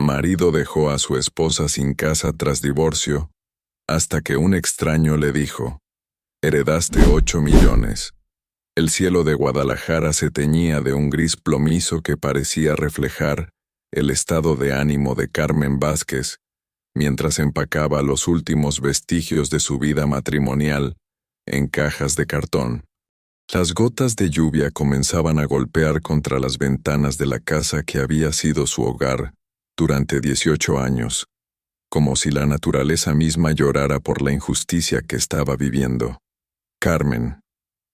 Marido dejó a su esposa sin casa tras divorcio, hasta que un extraño le dijo: «Heredaste 8 millones». El cielo de Guadalajara se teñía de un gris plomizo que parecía reflejar el estado de ánimo de Carmen Vázquez, mientras empacaba los últimos vestigios de su vida matrimonial en cajas de cartón. Las gotas de lluvia comenzaban a golpear contra las ventanas de la casa que había sido su hogar durante 18 años, como si la naturaleza misma llorara por la injusticia que estaba viviendo. «Carmen,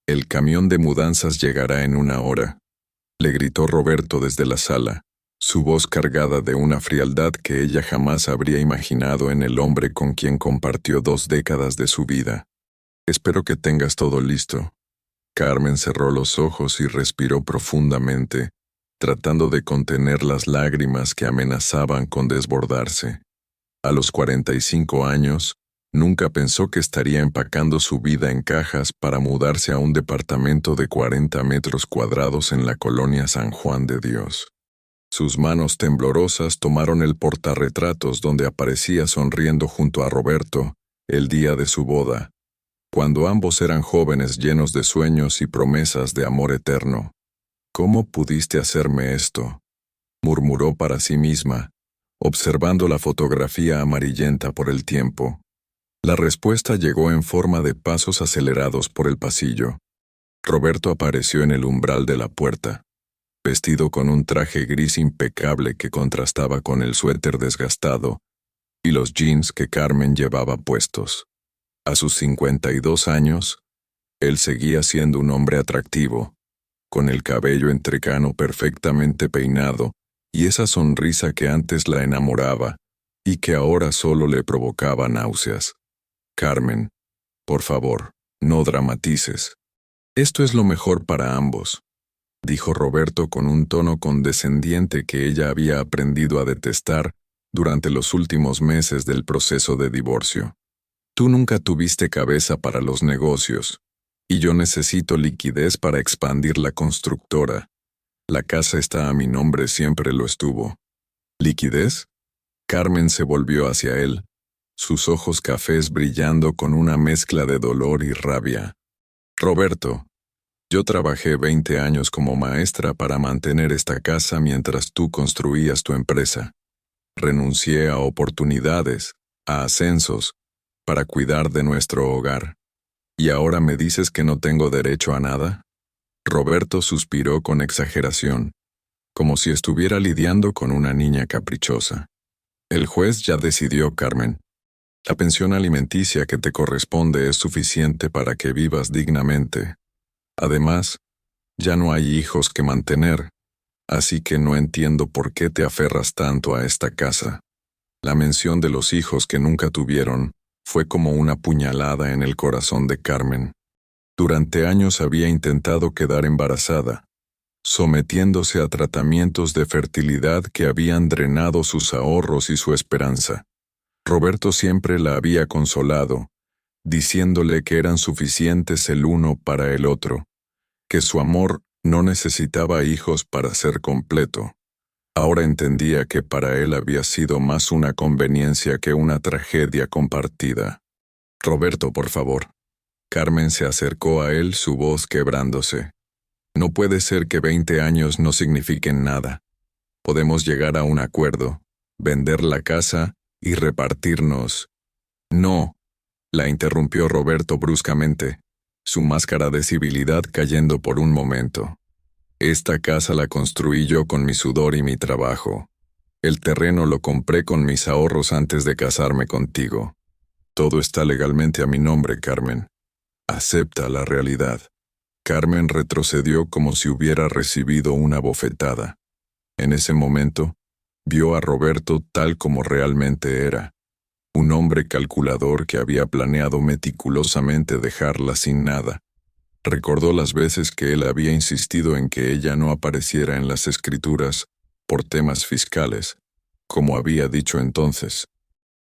el camión de mudanzas llegará en 1 hora», le gritó Roberto desde la sala, su voz cargada de una frialdad que ella jamás habría imaginado en el hombre con quien compartió 2 décadas de su vida. «Espero que tengas todo listo». Carmen cerró los ojos y respiró profundamente, tratando de contener las lágrimas que amenazaban con desbordarse. A los 45 años, nunca pensó que estaría empacando su vida en cajas para mudarse a un departamento de 40 metros cuadrados en la colonia San Juan de Dios. Sus manos temblorosas tomaron el portarretratos donde aparecía sonriendo junto a Roberto el día de su boda, cuando ambos eran jóvenes llenos de sueños y promesas de amor eterno. «¿Cómo pudiste hacerme esto?», murmuró para sí misma, observando la fotografía amarillenta por el tiempo. La respuesta llegó en forma de pasos acelerados por el pasillo. Roberto apareció en el umbral de la puerta, vestido con un traje gris impecable que contrastaba con el suéter desgastado y los jeans que Carmen llevaba puestos. A sus 52 años, él seguía siendo un hombre atractivo, con el cabello entrecano perfectamente peinado y esa sonrisa que antes la enamoraba y que ahora solo le provocaba náuseas. «Carmen, por favor, no dramatices. Esto es lo mejor para ambos», dijo Roberto con un tono condescendiente que ella había aprendido a detestar durante los últimos meses del proceso de divorcio. «Tú nunca tuviste cabeza para los negocios, y yo necesito liquidez para expandir la constructora. La casa está a mi nombre, siempre lo estuvo». «¿Liquidez?». Carmen se volvió hacia él, sus ojos cafés brillando con una mezcla de dolor y rabia. «Roberto, yo trabajé 20 años como maestra para mantener esta casa mientras tú construías tu empresa. Renuncié a oportunidades, a ascensos, para cuidar de nuestro hogar. ¿Y ahora me dices que no tengo derecho a nada?». Roberto suspiró con exageración, como si estuviera lidiando con una niña caprichosa. «El juez ya decidió, Carmen. La pensión alimenticia que te corresponde es suficiente para que vivas dignamente. Además, ya no hay hijos que mantener, así que no entiendo por qué te aferras tanto a esta casa». La mención de los hijos que nunca tuvieron fue como una puñalada en el corazón de Carmen. Durante años había intentado quedar embarazada, sometiéndose a tratamientos de fertilidad que habían drenado sus ahorros y su esperanza. Roberto siempre la había consolado, diciéndole que eran suficientes el uno para el otro, que su amor no necesitaba hijos para ser completo. Ahora entendía que para él había sido más una conveniencia que una tragedia compartida. «Roberto, por favor». Carmen se acercó a él, su voz quebrándose. «No puede ser que 20 años no signifiquen nada. Podemos llegar a un acuerdo, vender la casa y repartirnos». «No», la interrumpió Roberto bruscamente, su máscara de civilidad cayendo por un momento. «Esta casa la construí yo con mi sudor y mi trabajo. El terreno lo compré con mis ahorros antes de casarme contigo. Todo está legalmente a mi nombre, Carmen. Acepta la realidad». Carmen retrocedió como si hubiera recibido una bofetada. En ese momento, vio a Roberto tal como realmente era, un hombre calculador que había planeado meticulosamente dejarla sin nada. Recordó las veces que él había insistido en que ella no apareciera en las escrituras por temas fiscales, como había dicho entonces.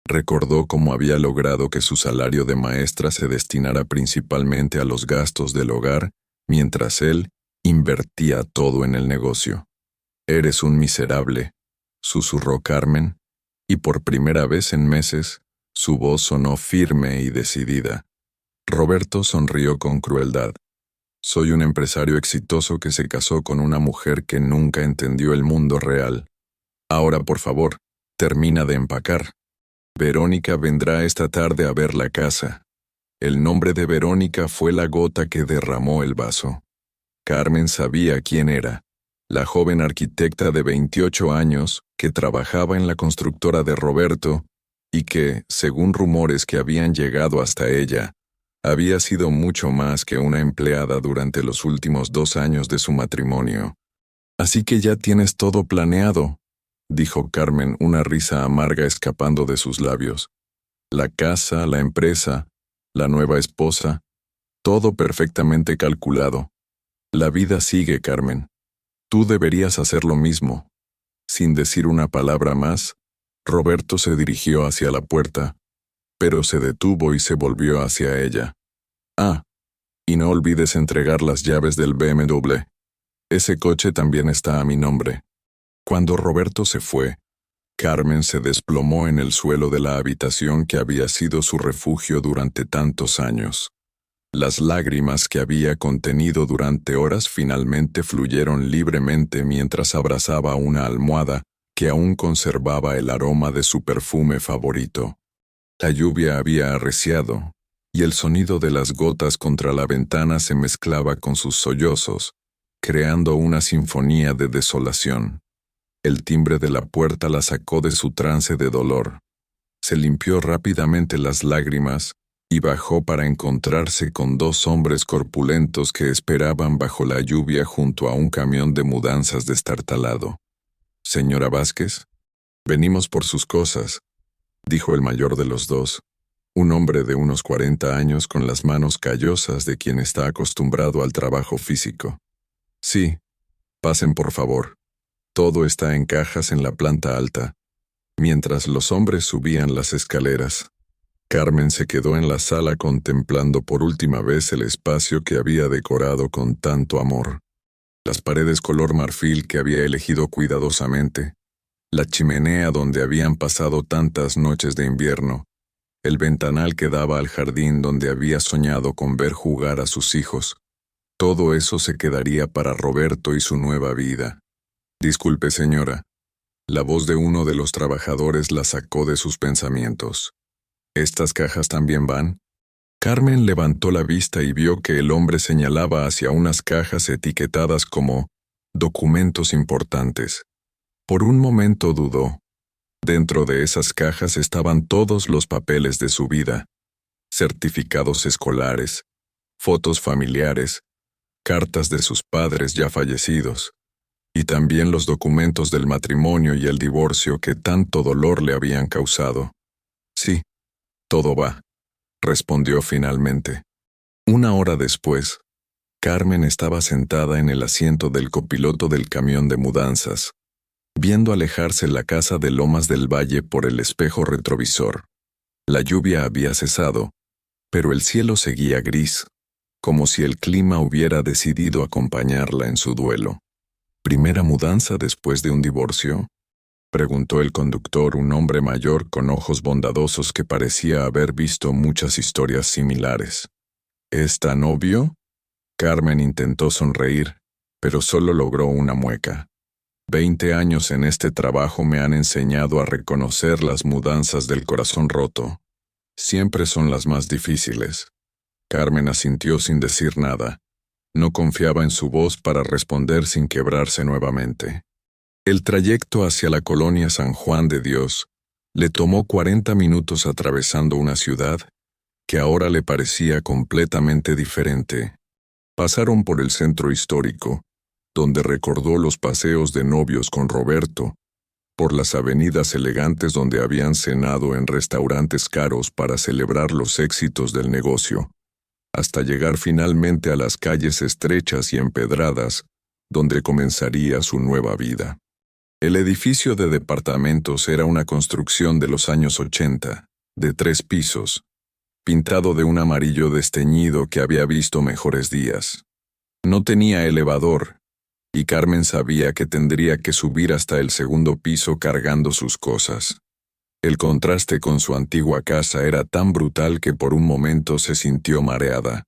Recordó cómo había logrado que su salario de maestra se destinara principalmente a los gastos del hogar, mientras él invertía todo en el negocio. «Eres un miserable», susurró Carmen, y por primera vez en meses, su voz sonó firme y decidida. Roberto sonrió con crueldad. Soy un empresario exitoso que se casó con una mujer que nunca entendió el mundo real. Ahora, por favor, termina de empacar. Verónica vendrá esta tarde a ver la casa. El nombre de Verónica fue la gota que derramó el vaso. Carmen sabía quién era, la joven arquitecta de 28 años que trabajaba en la constructora de Roberto y que, según rumores que habían llegado hasta ella, había sido mucho más que una empleada durante los últimos 2 años de su matrimonio. «Así que ya tienes todo planeado», dijo Carmen, una risa amarga escapando de sus labios. «La casa, la empresa, la nueva esposa, todo perfectamente calculado. La vida sigue, Carmen. Tú deberías hacer lo mismo». Sin decir una palabra más, Roberto se dirigió hacia la puerta, pero se detuvo y se volvió hacia ella. «Ah, y no olvides entregar las llaves del BMW. Ese coche también está a mi nombre». Cuando Roberto se fue, Carmen se desplomó en el suelo de la habitación que había sido su refugio durante tantos años. Las lágrimas que había contenido durante horas finalmente fluyeron libremente mientras abrazaba una almohada que aún conservaba el aroma de su perfume favorito. La lluvia había arreciado, y el sonido de las gotas contra la ventana se mezclaba con sus sollozos, creando una sinfonía de desolación. El timbre de la puerta la sacó de su trance de dolor. Se limpió rápidamente las lágrimas y bajó para encontrarse con 2 hombres corpulentos que esperaban bajo la lluvia junto a un camión de mudanzas destartalado. «Señora Vázquez, venimos por sus cosas», dijo el mayor de los dos, un hombre de unos 40 años con las manos callosas de quien está acostumbrado al trabajo físico. «Sí, pasen por favor. Todo está en cajas en la planta alta». Mientras los hombres subían las escaleras, Carmen se quedó en la sala contemplando por última vez el espacio que había decorado con tanto amor. Las paredes color marfil que había elegido cuidadosamente, la chimenea donde habían pasado tantas noches de invierno, el ventanal que daba al jardín donde había soñado con ver jugar a sus hijos. Todo eso se quedaría para Roberto y su nueva vida. «Disculpe, señora». La voz de uno de los trabajadores la sacó de sus pensamientos. «¿Estas cajas también van?» Carmen levantó la vista y vio que el hombre señalaba hacia unas cajas etiquetadas como «documentos importantes». Por un momento dudó. Dentro de esas cajas estaban todos los papeles de su vida: certificados escolares, fotos familiares, cartas de sus padres ya fallecidos, y también los documentos del matrimonio y el divorcio que tanto dolor le habían causado. «Sí, todo va», respondió finalmente. 1 hora después, Carmen estaba sentada en el asiento del copiloto del camión de mudanzas, viendo alejarse la casa de Lomas del Valle por el espejo retrovisor. La lluvia había cesado, pero el cielo seguía gris, como si el clima hubiera decidido acompañarla en su duelo. «¿Primera mudanza después de un divorcio?», preguntó el conductor, un hombre mayor con ojos bondadosos que parecía haber visto muchas historias similares. «¿Es tan obvio?». Carmen intentó sonreír, pero solo logró una mueca. 20 años en este trabajo me han enseñado a reconocer las mudanzas del corazón roto. Siempre son las más difíciles». Carmen asintió sin decir nada. No confiaba en su voz para responder sin quebrarse nuevamente. El trayecto hacia la colonia San Juan de Dios le tomó 40 minutos atravesando una ciudad que ahora le parecía completamente diferente. Pasaron por el centro histórico, donde recordó los paseos de novios con Roberto, por las avenidas elegantes donde habían cenado en restaurantes caros para celebrar los éxitos del negocio, hasta llegar finalmente a las calles estrechas y empedradas, donde comenzaría su nueva vida. El edificio de departamentos era una construcción de los años 80, de 3 pisos, pintado de un amarillo desteñido que había visto mejores días. No tenía elevador, y Carmen sabía que tendría que subir hasta el segundo piso cargando sus cosas. El contraste con su antigua casa era tan brutal que por un momento se sintió mareada.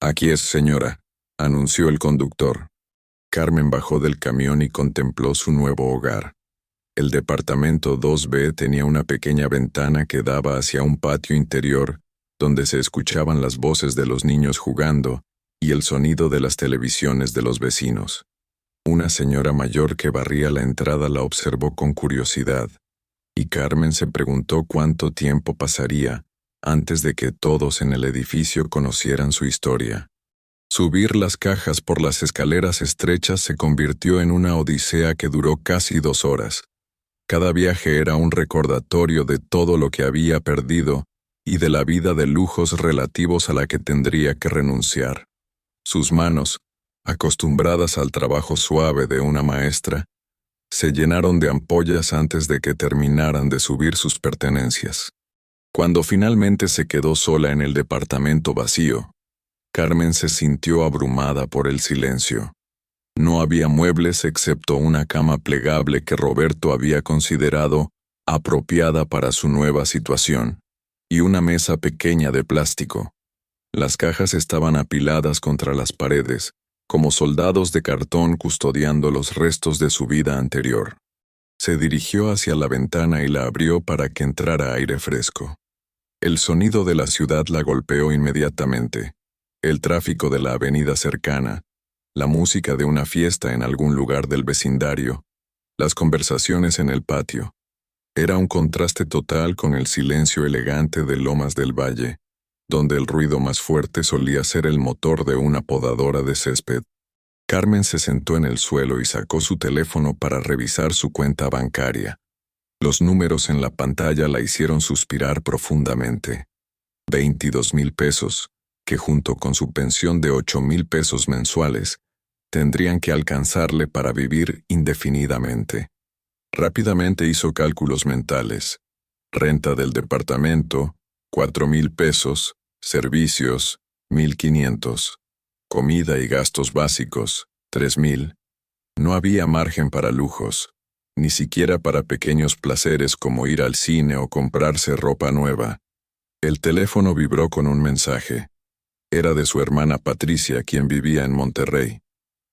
«Aquí es, señora», anunció el conductor. Carmen bajó del camión y contempló su nuevo hogar. El departamento 2B tenía una pequeña ventana que daba hacia un patio interior, donde se escuchaban las voces de los niños jugando y el sonido de las televisiones de los vecinos. Una señora mayor que barría la entrada la observó con curiosidad, y Carmen se preguntó cuánto tiempo pasaría antes de que todos en el edificio conocieran su historia. Subir las cajas por las escaleras estrechas se convirtió en una odisea que duró casi 2 horas. Cada viaje era un recordatorio de todo lo que había perdido y de la vida de lujos relativos a la que tendría que renunciar. Sus manos, acostumbradas al trabajo suave de una maestra, se llenaron de ampollas antes de que terminaran de subir sus pertenencias. Cuando finalmente se quedó sola en el departamento vacío, Carmen se sintió abrumada por el silencio. No había muebles excepto una cama plegable que Roberto había considerado apropiada para su nueva situación, y una mesa pequeña de plástico. Las cajas estaban apiladas contra las paredes, como soldados de cartón custodiando los restos de su vida anterior. Se dirigió hacia la ventana y la abrió para que entrara aire fresco. El sonido de la ciudad la golpeó inmediatamente. El tráfico de la avenida cercana, la música de una fiesta en algún lugar del vecindario, las conversaciones en el patio. Era un contraste total con el silencio elegante de Lomas del Valle, donde el ruido más fuerte solía ser el motor de una podadora de césped. Carmen se sentó en el suelo y sacó su teléfono para revisar su cuenta bancaria. Los números en la pantalla la hicieron suspirar profundamente. 22,000 pesos, que junto con su pensión de 8,000 pesos mensuales, tendrían que alcanzarle para vivir indefinidamente. Rápidamente hizo cálculos mentales. Renta del departamento, 4,000 pesos, servicios, 1,500, comida y gastos básicos, 3,000. No había margen para lujos, ni siquiera para pequeños placeres como ir al cine o comprarse ropa nueva. El teléfono vibró con un mensaje. Era de su hermana Patricia, quien vivía en Monterrey.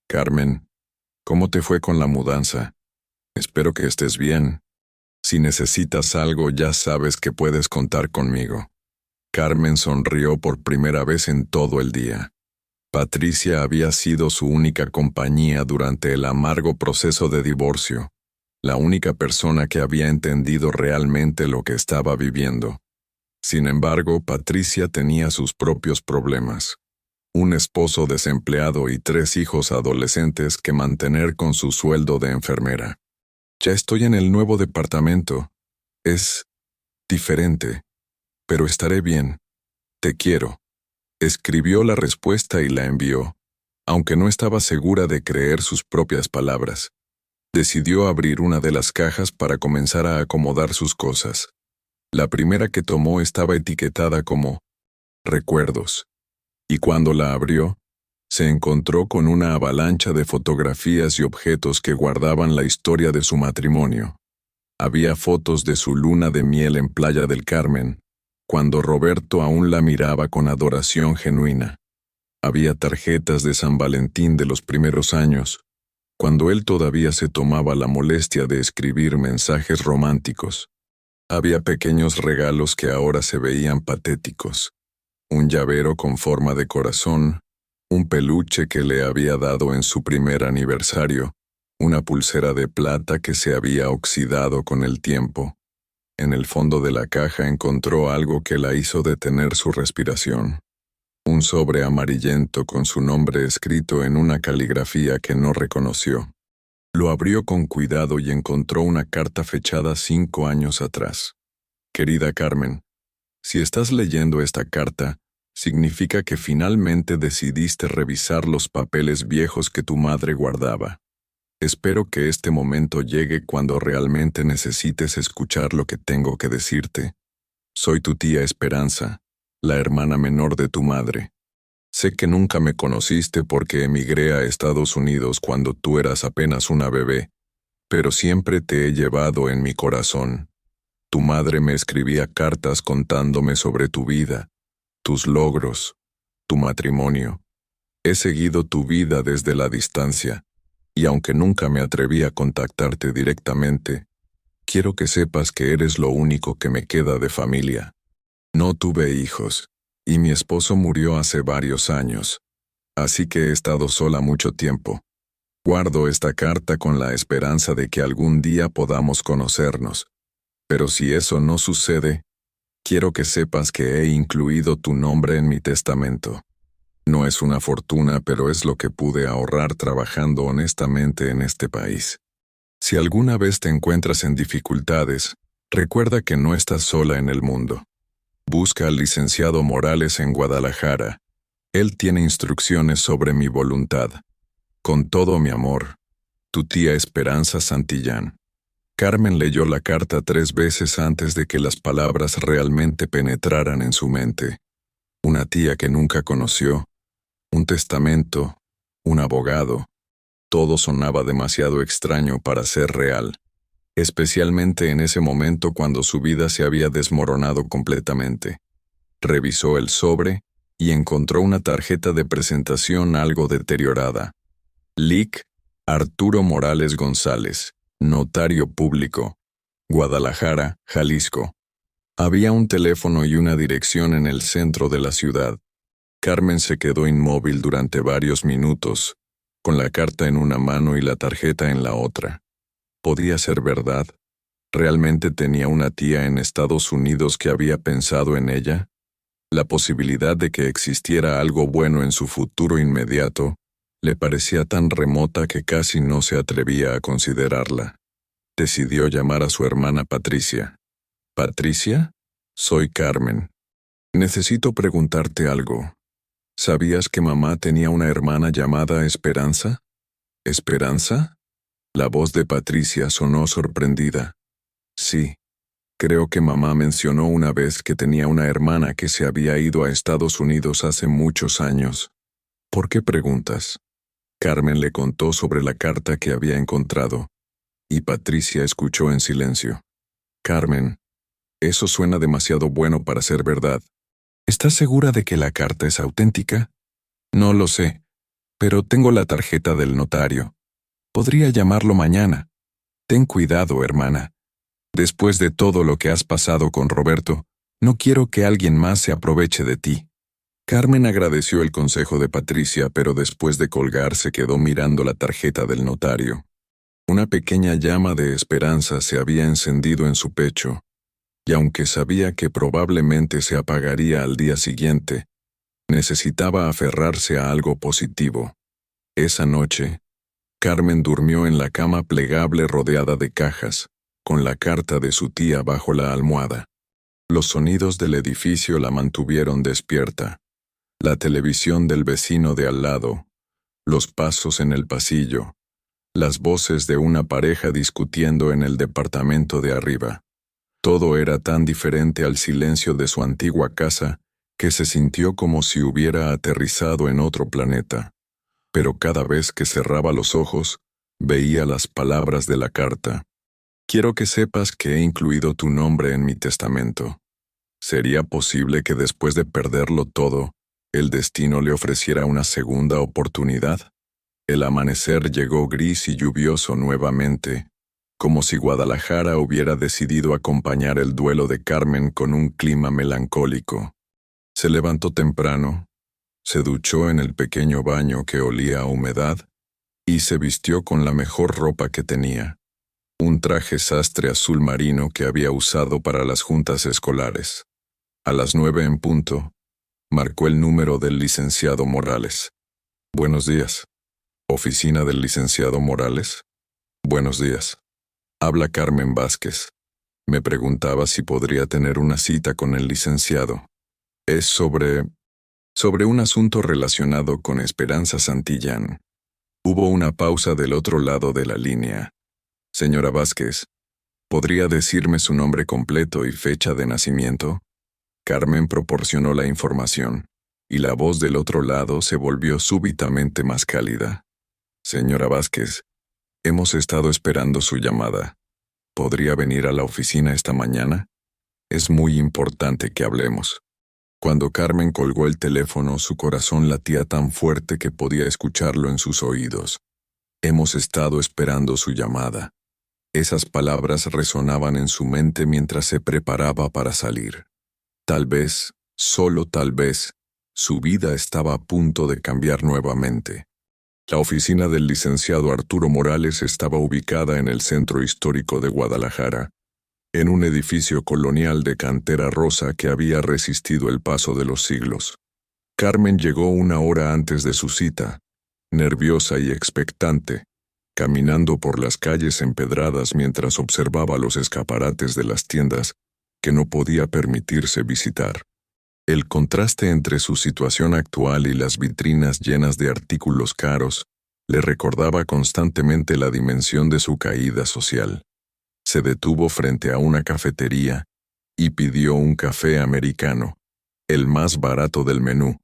«Carmen, ¿cómo te fue con la mudanza? Espero que estés bien. Si necesitas algo, ya sabes que puedes contar conmigo». Carmen sonrió por primera vez en todo el día. Patricia había sido su única compañía durante el amargo proceso de divorcio, la única persona que había entendido realmente lo que estaba viviendo. Sin embargo, Patricia tenía sus propios problemas. Un esposo desempleado y 3 hijos adolescentes que mantener con su sueldo de enfermera. «Ya estoy en el nuevo departamento. Es diferente, pero estaré bien. Te quiero», escribió la respuesta y la envió, aunque no estaba segura de creer sus propias palabras. Decidió abrir una de las cajas para comenzar a acomodar sus cosas. La primera que tomó estaba etiquetada como «Recuerdos», y cuando la abrió, se encontró con una avalancha de fotografías y objetos que guardaban la historia de su matrimonio. Había fotos de su luna de miel en Playa del Carmen, cuando Roberto aún la miraba con adoración genuina. Había tarjetas de San Valentín de los primeros años, cuando él todavía se tomaba la molestia de escribir mensajes románticos. Había pequeños regalos que ahora se veían patéticos. Un llavero con forma de corazón, un peluche que le había dado en su primer aniversario, una pulsera de plata que se había oxidado con el tiempo. En el fondo de la caja encontró algo que la hizo detener su respiración. Un sobre amarillento con su nombre escrito en una caligrafía que no reconoció. Lo abrió con cuidado y encontró una carta fechada 5 años atrás. «Querida Carmen, si estás leyendo esta carta, significa que finalmente decidiste revisar los papeles viejos que tu madre guardaba. Espero que este momento llegue cuando realmente necesites escuchar lo que tengo que decirte. Soy tu tía Esperanza, la hermana menor de tu madre. Sé que nunca me conociste porque emigré a Estados Unidos cuando tú eras apenas una bebé, pero siempre te he llevado en mi corazón. Tu madre me escribía cartas contándome sobre tu vida, tus logros, tu matrimonio. He seguido tu vida desde la distancia, y aunque nunca me atreví a contactarte directamente, quiero que sepas que eres lo único que me queda de familia. No tuve hijos, y mi esposo murió hace varios años, así que he estado sola mucho tiempo. Guardo esta carta con la esperanza de que algún día podamos conocernos, pero si eso no sucede, quiero que sepas que he incluido tu nombre en mi testamento. No es una fortuna, pero es lo que pude ahorrar trabajando honestamente en este país. Si alguna vez te encuentras en dificultades, recuerda que no estás sola en el mundo. Busca al licenciado Morales en Guadalajara. Él tiene instrucciones sobre mi voluntad. Con todo mi amor, tu tía Esperanza Santillán. Carmen leyó la carta 3 veces antes de que las palabras realmente penetraran en su mente. Una tía que nunca conoció, un testamento, un abogado. Todo sonaba demasiado extraño para ser real, especialmente en ese momento cuando su vida se había desmoronado completamente. Revisó el sobre y encontró una tarjeta de presentación algo deteriorada. Lic. Arturo Morales González, notario público, Guadalajara, Jalisco. Había un teléfono y una dirección en el centro de la ciudad. Carmen se quedó inmóvil durante varios minutos, con la carta en una mano y la tarjeta en la otra. ¿Podía ser verdad? ¿Realmente tenía una tía en Estados Unidos que había pensado en ella? La posibilidad de que existiera algo bueno en su futuro inmediato le parecía tan remota que casi no se atrevía a considerarla. Decidió llamar a su hermana Patricia. «¿Patricia? Soy Carmen. Necesito preguntarte algo. ¿Sabías que mamá tenía una hermana llamada Esperanza?» «¿Esperanza?» La voz de Patricia sonó sorprendida. «Sí, creo que mamá mencionó una vez que tenía una hermana que se había ido a Estados Unidos hace muchos años. ¿Por qué preguntas?» Carmen le contó sobre la carta que había encontrado, y Patricia escuchó en silencio. «Carmen, eso suena demasiado bueno para ser verdad. ¿Estás segura de que la carta es auténtica?» «No lo sé, pero tengo la tarjeta del notario. Podría llamarlo mañana. Ten cuidado, hermana. Después de todo lo que has pasado con Roberto, no quiero que alguien más se aproveche de ti». Carmen agradeció el consejo de Patricia, pero después de colgar se quedó mirando la tarjeta del notario. Una pequeña llama de esperanza se había encendido en su pecho, y aunque sabía que probablemente se apagaría al día siguiente, necesitaba aferrarse a algo positivo. Esa noche, Carmen durmió en la cama plegable rodeada de cajas, con la carta de su tía bajo la almohada. Los sonidos del edificio la mantuvieron despierta. La televisión del vecino de al lado, los pasos en el pasillo, las voces de una pareja discutiendo en el departamento de arriba. Todo era tan diferente al silencio de su antigua casa que se sintió como si hubiera aterrizado en otro planeta. Pero cada vez que cerraba los ojos, veía las palabras de la carta. «Quiero que sepas que he incluido tu nombre en mi testamento. ¿Sería posible que después de perderlo todo, el destino le ofreciera una segunda oportunidad?» El amanecer llegó gris y lluvioso nuevamente, como si Guadalajara hubiera decidido acompañar el duelo de Carmen con un clima melancólico. Se levantó temprano, se duchó en el pequeño baño que olía a humedad y se vistió con la mejor ropa que tenía, un traje sastre azul marino que había usado para las juntas escolares. A las 9 en punto, marcó el número del licenciado Morales. «Buenos días. ¿Oficina del licenciado Morales?» «Buenos días. Habla Carmen Vázquez. Me preguntaba si podría tener una cita con el licenciado. Es sobre un asunto relacionado con Esperanza Santillán». Hubo una pausa del otro lado de la línea. «Señora Vázquez, ¿podría decirme su nombre completo y fecha de nacimiento?» Carmen proporcionó la información, y la voz del otro lado se volvió súbitamente más cálida. Señora Vázquez, hemos estado esperando su llamada. ¿Podría venir a la oficina esta mañana? Es muy importante que hablemos. Cuando Carmen colgó el teléfono, su corazón latía tan fuerte que podía escucharlo en sus oídos. Hemos estado esperando su llamada. Esas palabras resonaban en su mente mientras se preparaba para salir. Tal vez, solo tal vez, su vida estaba a punto de cambiar nuevamente. La oficina del licenciado Arturo Morales estaba ubicada en el centro histórico de Guadalajara, en un edificio colonial de cantera rosa que había resistido el paso de los siglos. Carmen llegó 1 hora antes de su cita, nerviosa y expectante, caminando por las calles empedradas mientras observaba los escaparates de las tiendas que no podía permitirse visitar. El contraste entre su situación actual y las vitrinas llenas de artículos caros le recordaba constantemente la dimensión de su caída social. Se detuvo frente a una cafetería y pidió un café americano, el más barato del menú,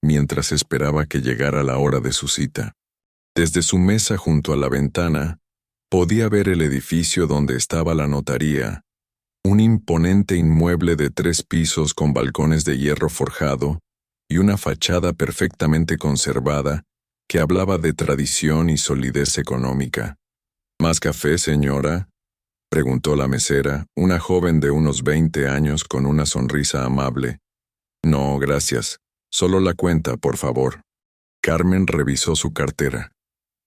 mientras esperaba que llegara la hora de su cita. Desde su mesa junto a la ventana, podía ver el edificio donde estaba la notaría, un imponente inmueble de 3 pisos con balcones de hierro forjado y una fachada perfectamente conservada que hablaba de tradición y solidez económica. ¿Más café, señora?, preguntó la mesera, una joven de unos 20 años con una sonrisa amable. No, gracias. Solo la cuenta, por favor. Carmen revisó su cartera.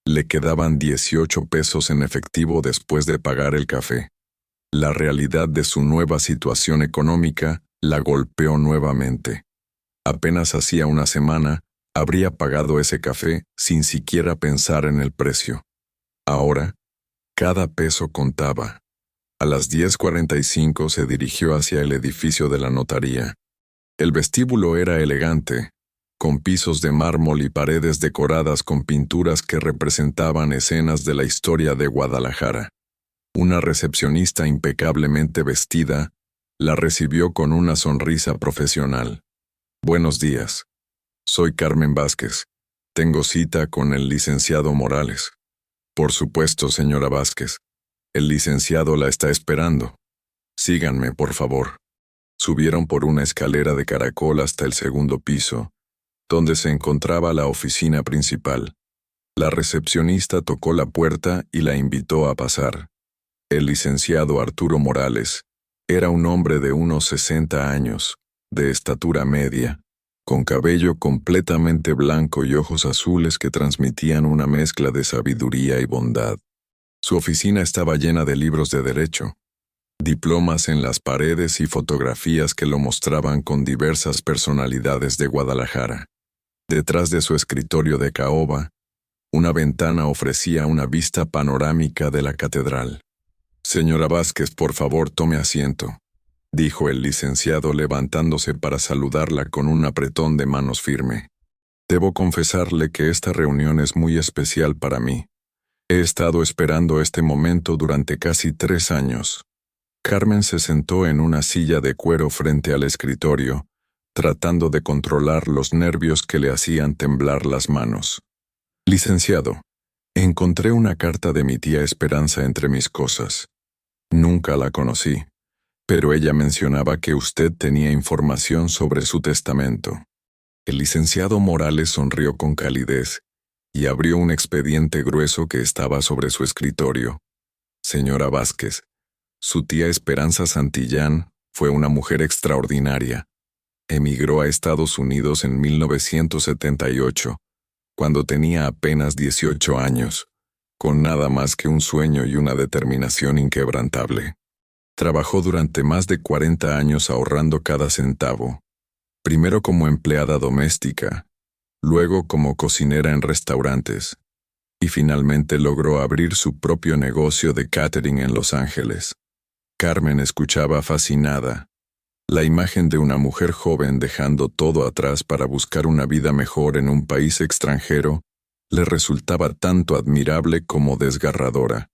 Le quedaban 18 pesos en efectivo después de pagar el café. La realidad de su nueva situación económica la golpeó nuevamente. Apenas hacía una semana, habría pagado ese café sin siquiera pensar en el precio. Ahora, cada peso contaba. A las 10:45 se dirigió hacia el edificio de la notaría. El vestíbulo era elegante, con pisos de mármol y paredes decoradas con pinturas que representaban escenas de la historia de Guadalajara. Una recepcionista impecablemente vestida la recibió con una sonrisa profesional. Buenos días. Soy Carmen Vázquez. Tengo cita con el licenciado Morales. Por supuesto, señora Vázquez. El licenciado la está esperando. Síganme, por favor. Subieron por una escalera de caracol hasta el segundo piso, donde se encontraba la oficina principal. La recepcionista tocó la puerta y la invitó a pasar. El licenciado Arturo Morales era un hombre de unos 60 años, de estatura media, con cabello completamente blanco y ojos azules que transmitían una mezcla de sabiduría y bondad. Su oficina estaba llena de libros de derecho, diplomas en las paredes y fotografías que lo mostraban con diversas personalidades de Guadalajara. Detrás de su escritorio de caoba, una ventana ofrecía una vista panorámica de la catedral. Señora Vázquez, por favor, tome asiento, dijo el licenciado levantándose para saludarla con un apretón de manos firme. Debo confesarle que esta reunión es muy especial para mí. He estado esperando este momento durante casi 3 años. Carmen se sentó en una silla de cuero frente al escritorio, tratando de controlar los nervios que le hacían temblar las manos. Licenciado, encontré una carta de mi tía Esperanza entre mis cosas. Nunca la conocí, pero ella mencionaba que usted tenía información sobre su testamento. El licenciado Morales sonrió con calidez y abrió un expediente grueso que estaba sobre su escritorio. Señora Vázquez, su tía Esperanza Santillán fue una mujer extraordinaria. Emigró a Estados Unidos en 1978, cuando tenía apenas 18 años, con nada más que un sueño y una determinación inquebrantable. Trabajó durante más de 40 años ahorrando cada centavo, primero como empleada doméstica, luego como cocinera en restaurantes, y finalmente logró abrir su propio negocio de catering en Los Ángeles. Carmen escuchaba fascinada. La imagen de una mujer joven dejando todo atrás para buscar una vida mejor en un país extranjero le resultaba tanto admirable como desgarradora.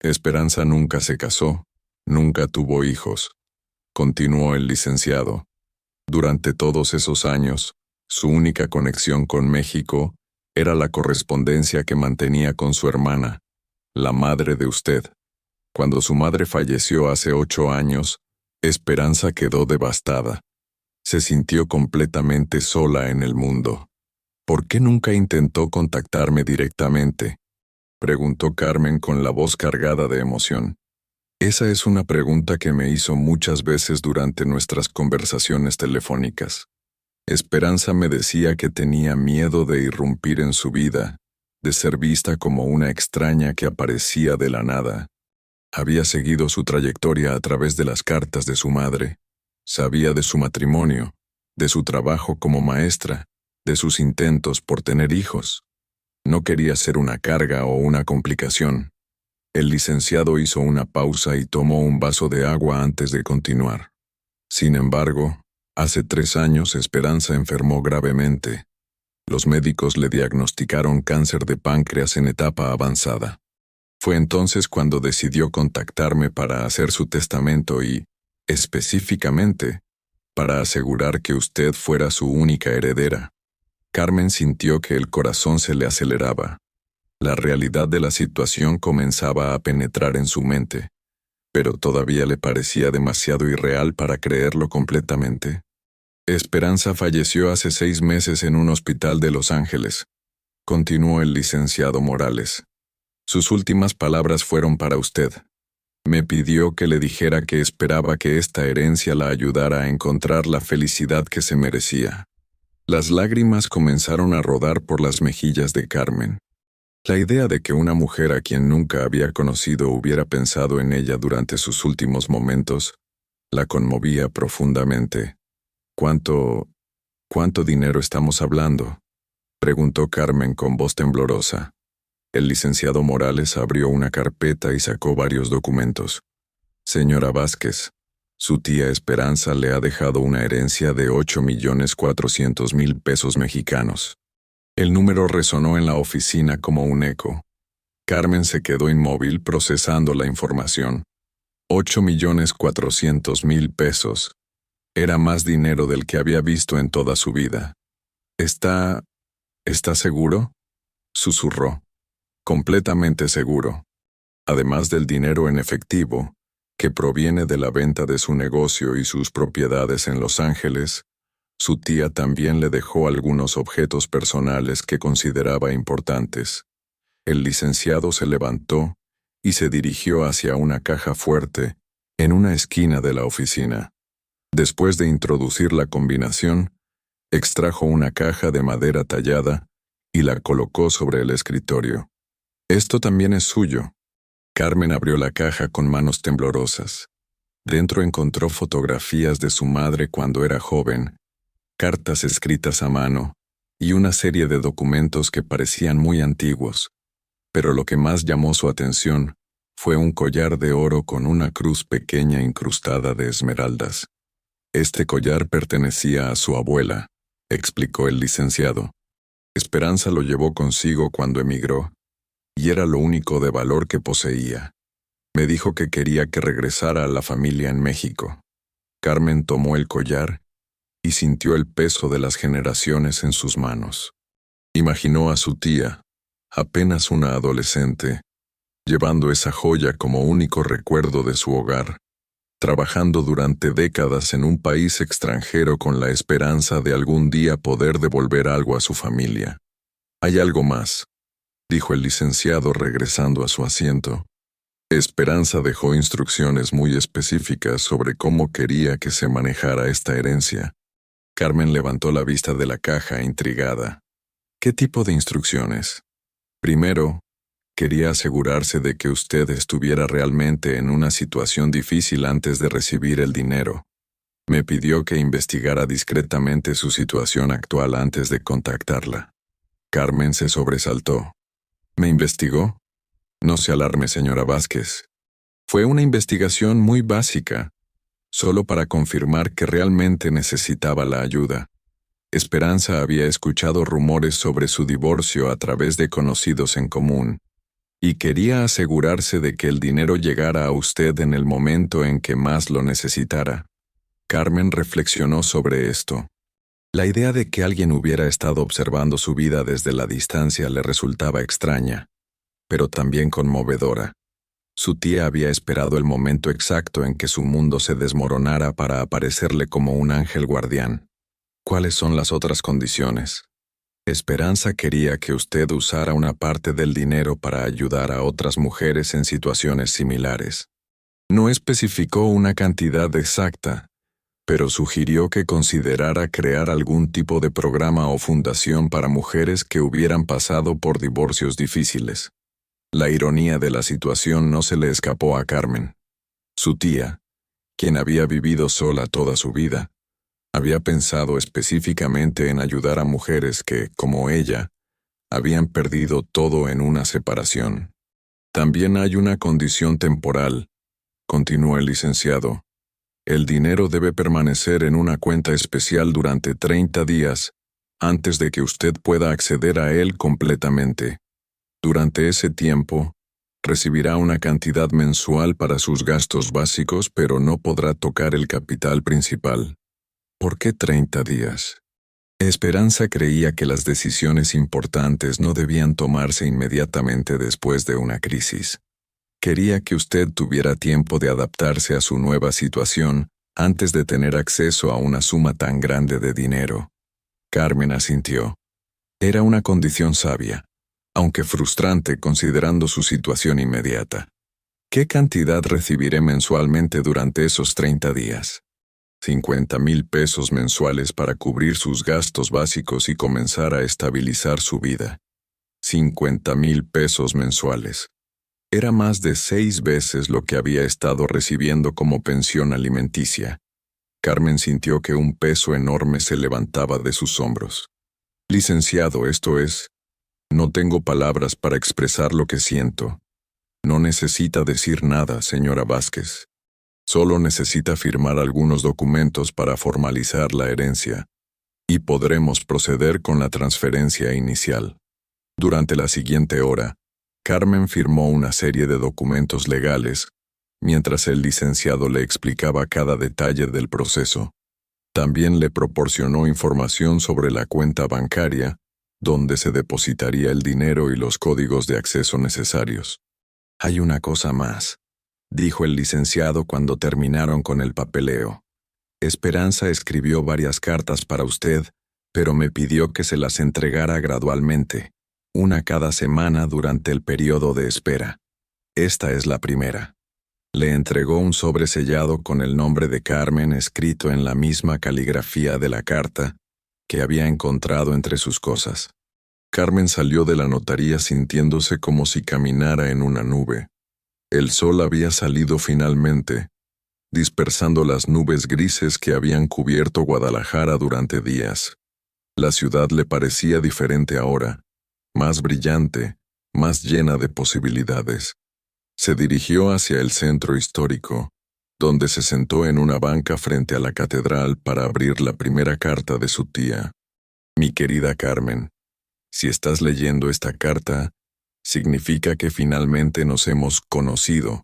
Esperanza nunca se casó, nunca tuvo hijos, continuó el licenciado. Durante todos esos años, Su única conexión con México era la correspondencia que mantenía con su hermana, la madre de usted. Cuando su madre falleció hace 8 años, Esperanza quedó devastada. Se sintió completamente sola en el mundo. ¿Por qué nunca intentó contactarme directamente?, preguntó Carmen con la voz cargada de emoción. Esa es una pregunta que me hizo muchas veces durante nuestras conversaciones telefónicas. Esperanza me decía que tenía miedo de irrumpir en su vida, de ser vista como una extraña que aparecía de la nada. Había seguido su trayectoria a través de las cartas de su madre. Sabía de su matrimonio, de su trabajo como maestra, de sus intentos por tener hijos. No quería ser una carga o una complicación. El licenciado hizo una pausa y tomó un vaso de agua antes de continuar. Sin embargo, hace 3 años Esperanza enfermó gravemente. Los médicos le diagnosticaron cáncer de páncreas en etapa avanzada. Fue entonces cuando decidió contactarme para hacer su testamento y, específicamente, para asegurar que usted fuera su única heredera. Carmen sintió que el corazón se le aceleraba. La realidad de la situación comenzaba a penetrar en su mente, pero todavía le parecía demasiado irreal para creerlo completamente. Esperanza falleció hace 6 meses en un hospital de Los Ángeles, continuó el licenciado Morales. Sus últimas palabras fueron para usted. Me pidió que le dijera que esperaba que esta herencia la ayudara a encontrar la felicidad que se merecía. Las lágrimas comenzaron a rodar por las mejillas de Carmen. La idea de que una mujer a quien nunca había conocido hubiera pensado en ella durante sus últimos momentos la conmovía profundamente. ¿Cuánto dinero estamos hablando?, preguntó Carmen con voz temblorosa. El licenciado Morales abrió una carpeta y sacó varios documentos. Señora Vázquez, su tía Esperanza le ha dejado una herencia de 8.400.000 pesos mexicanos. El número resonó en la oficina como un eco. Carmen se quedó inmóvil procesando la información. 8.400.000 pesos. Era más dinero del que había visto en toda su vida. ¿Está seguro?, susurró. Completamente seguro. Además del dinero en efectivo, que proviene de la venta de su negocio y sus propiedades en Los Ángeles, su tía también le dejó algunos objetos personales que consideraba importantes. El licenciado se levantó y se dirigió hacia una caja fuerte en una esquina de la oficina. Después de introducir la combinación, extrajo una caja de madera tallada y la colocó sobre el escritorio. Esto también es suyo. Carmen abrió la caja con manos temblorosas. Dentro encontró fotografías de su madre cuando era joven, cartas escritas a mano y una serie de documentos que parecían muy antiguos. Pero lo que más llamó su atención fue un collar de oro con una cruz pequeña incrustada de esmeraldas. Este collar pertenecía a su abuela, explicó el licenciado. Esperanza lo llevó consigo cuando emigró, y era lo único de valor que poseía. Me dijo que quería que regresara a la familia en México. Carmen tomó el collar y sintió el peso de las generaciones en sus manos. Imaginó a su tía, apenas una adolescente, llevando esa joya como único recuerdo de su hogar, trabajando durante décadas en un país extranjero con la esperanza de algún día poder devolver algo a su familia. Hay algo más, dijo el licenciado regresando a su asiento. Esperanza dejó instrucciones muy específicas sobre cómo quería que se manejara esta herencia. Carmen levantó la vista de la caja intrigada. ¿Qué tipo de instrucciones? Primero, quería asegurarse de que usted estuviera realmente en una situación difícil antes de recibir el dinero. Me pidió que investigara discretamente su situación actual antes de contactarla. Carmen se sobresaltó. ¿Me investigó? No se alarme, señora Vázquez. Fue una investigación muy básica, solo para confirmar que realmente necesitaba la ayuda. Esperanza había escuchado rumores sobre su divorcio a través de conocidos en común, y quería asegurarse de que el dinero llegara a usted en el momento en que más lo necesitara. Carmen reflexionó sobre esto. La idea de que alguien hubiera estado observando su vida desde la distancia le resultaba extraña, pero también conmovedora. Su tía había esperado el momento exacto en que su mundo se desmoronara para aparecerle como un ángel guardián. ¿Cuáles son las otras condiciones? Esperanza quería que usted usara una parte del dinero para ayudar a otras mujeres en situaciones similares. No especificó una cantidad exacta, pero sugirió que considerara crear algún tipo de programa o fundación para mujeres que hubieran pasado por divorcios difíciles. La ironía de la situación no se le escapó a Carmen. Su tía, quien había vivido sola toda su vida, había pensado específicamente en ayudar a mujeres que, como ella, habían perdido todo en una separación. También hay una condición temporal, continuó el licenciado. El dinero debe permanecer en una cuenta especial durante 30 días, antes de que usted pueda acceder a él completamente. Durante ese tiempo, recibirá una cantidad mensual para sus gastos básicos, pero no podrá tocar el capital principal. ¿Por qué 30 días? Esperanza creía que las decisiones importantes no debían tomarse inmediatamente después de una crisis. Quería que usted tuviera tiempo de adaptarse a su nueva situación antes de tener acceso a una suma tan grande de dinero. Carmen asintió. Era una condición sabia, aunque frustrante considerando su situación inmediata. ¿Qué cantidad recibiré mensualmente durante esos 30 días? 50,000 pesos mensuales para cubrir sus gastos básicos y comenzar a estabilizar su vida. 50,000 pesos mensuales. Era más de 6 veces lo que había estado recibiendo como pensión alimenticia. Carmen sintió que un peso enorme se levantaba de sus hombros. Licenciado, esto es, no tengo palabras para expresar lo que siento. No necesita decir nada, señora Vázquez. Solo necesita firmar algunos documentos para formalizar la herencia, y podremos proceder con la transferencia inicial. Durante la siguiente hora, Carmen firmó una serie de documentos legales, mientras el licenciado le explicaba cada detalle del proceso. También le proporcionó información sobre la cuenta bancaria, donde se depositaría el dinero y los códigos de acceso necesarios. Hay una cosa más, dijo el licenciado cuando terminaron con el papeleo. Esperanza escribió varias cartas para usted, pero me pidió que se las entregara gradualmente, una cada semana durante el periodo de espera. Esta es la primera. Le entregó un sobre sellado con el nombre de Carmen escrito en la misma caligrafía de la carta que había encontrado entre sus cosas. Carmen salió de la notaría sintiéndose como si caminara en una nube. El sol había salido finalmente, dispersando las nubes grises que habían cubierto Guadalajara durante días. La ciudad le parecía diferente ahora, más brillante, más llena de posibilidades. Se dirigió hacia el centro histórico, donde se sentó en una banca frente a la catedral para abrir la primera carta de su tía. Mi querida Carmen, si estás leyendo esta carta, significa que finalmente nos hemos conocido,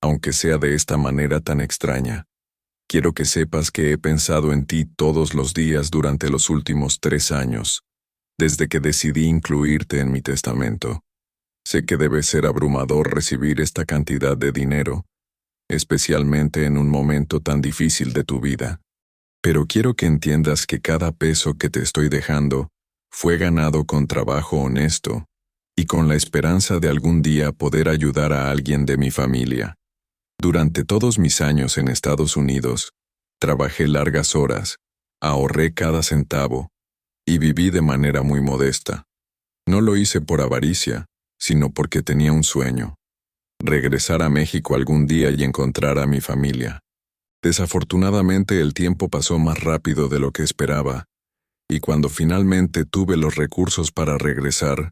aunque sea de esta manera tan extraña. Quiero que sepas que he pensado en ti todos los días durante los últimos 3 años, desde que decidí incluirte en mi testamento. Sé que debe ser abrumador recibir esta cantidad de dinero, especialmente en un momento tan difícil de tu vida. Pero quiero que entiendas que cada peso que te estoy dejando fue ganado con trabajo honesto y con la esperanza de algún día poder ayudar a alguien de mi familia. Durante todos mis años en Estados Unidos, trabajé largas horas, ahorré cada centavo y viví de manera muy modesta. No lo hice por avaricia, sino porque tenía un sueño: regresar a México algún día y encontrar a mi familia. Desafortunadamente el tiempo pasó más rápido de lo que esperaba, y cuando finalmente tuve los recursos para regresar,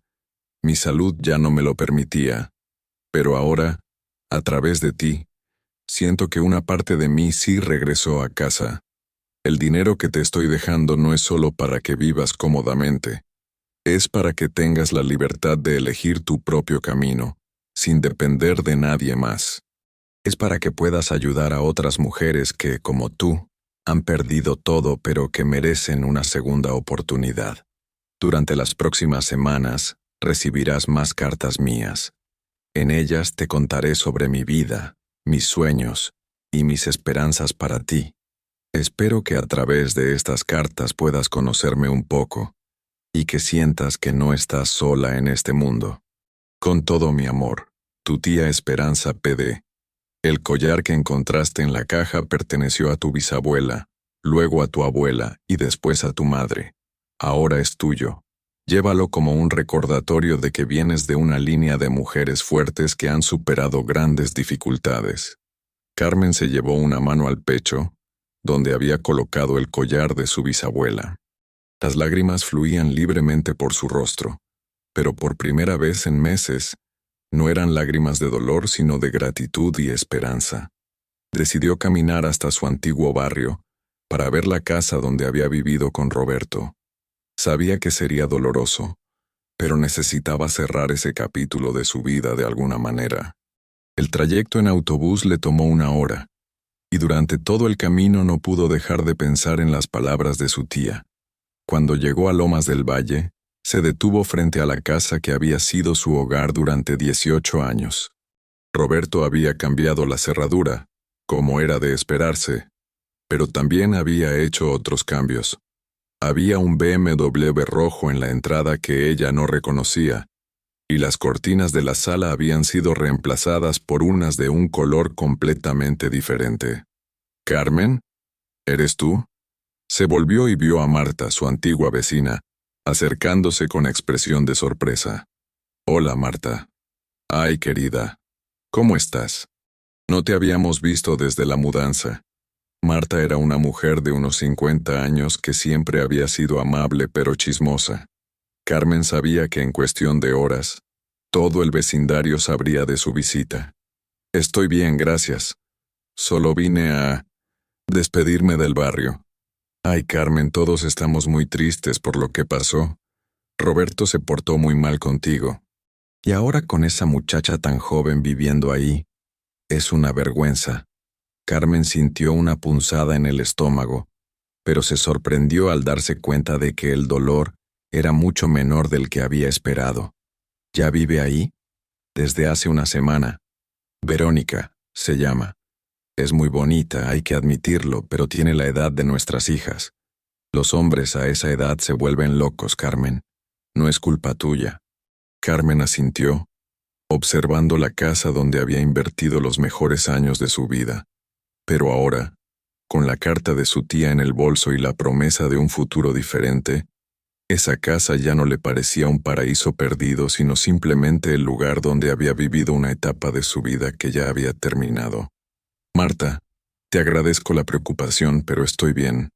mi salud ya no me lo permitía. Pero ahora, a través de ti, siento que una parte de mí sí regresó a casa. El dinero que te estoy dejando no es solo para que vivas cómodamente. Es para que tengas la libertad de elegir tu propio camino, sin depender de nadie más. Es para que puedas ayudar a otras mujeres que, como tú, Han perdido todo, pero que merecen una segunda oportunidad. Durante las próximas semanas, recibirás más cartas mías. En ellas te contaré sobre mi vida, mis sueños y mis esperanzas para ti. Espero que a través de estas cartas puedas conocerme un poco y que sientas que no estás sola en este mundo. Con todo mi amor, tu tía Esperanza PD. El collar que encontraste en la caja perteneció a tu bisabuela, luego a tu abuela y después a tu madre. Ahora es tuyo. Llévalo como un recordatorio de que vienes de una línea de mujeres fuertes que han superado grandes dificultades. Carmen se llevó una mano al pecho, donde había colocado el collar de su bisabuela. Las lágrimas fluían libremente por su rostro, pero por primera vez en meses, no eran lágrimas de dolor sino de gratitud y esperanza. Decidió caminar hasta su antiguo barrio, para ver la casa donde había vivido con Roberto. Sabía que sería doloroso, pero necesitaba cerrar ese capítulo de su vida de alguna manera. El trayecto en autobús le tomó 1 hora, y durante todo el camino no pudo dejar de pensar en las palabras de su tía. Cuando llegó a Lomas del Valle, se detuvo frente a la casa que había sido su hogar durante 18 años. Roberto había cambiado la cerradura, como era de esperarse, pero también había hecho otros cambios. Había un BMW rojo en la entrada que ella no reconocía, y las cortinas de la sala habían sido reemplazadas por unas de un color completamente diferente. «¿Carmen? ¿Eres tú?». Se volvió y vio a Marta, su antigua vecina, acercándose con expresión de sorpresa. «Hola, Marta». «Ay, querida, ¿cómo estás? No te habíamos visto desde la mudanza». Marta era una mujer de unos 50 años que siempre había sido amable pero chismosa. Carmen sabía que en cuestión de horas, todo el vecindario sabría de su visita. «Estoy bien, gracias. Solo vine a despedirme del barrio». «Ay, Carmen, todos estamos muy tristes por lo que pasó. Roberto se portó muy mal contigo. Y ahora con esa muchacha tan joven viviendo ahí, es una vergüenza». Carmen sintió una punzada en el estómago, pero se sorprendió al darse cuenta de que el dolor era mucho menor del que había esperado. «¿Ya vive ahí?». «Desde hace una semana. Verónica, se llama. Es muy bonita, hay que admitirlo, pero tiene la edad de nuestras hijas. Los hombres a esa edad se vuelven locos, Carmen. No es culpa tuya». Carmen asintió, observando la casa donde había invertido los mejores años de su vida. Pero ahora, con la carta de su tía en el bolso y la promesa de un futuro diferente, esa casa ya no le parecía un paraíso perdido, sino simplemente el lugar donde había vivido una etapa de su vida que ya había terminado. «Marta, te agradezco la preocupación, pero estoy bien.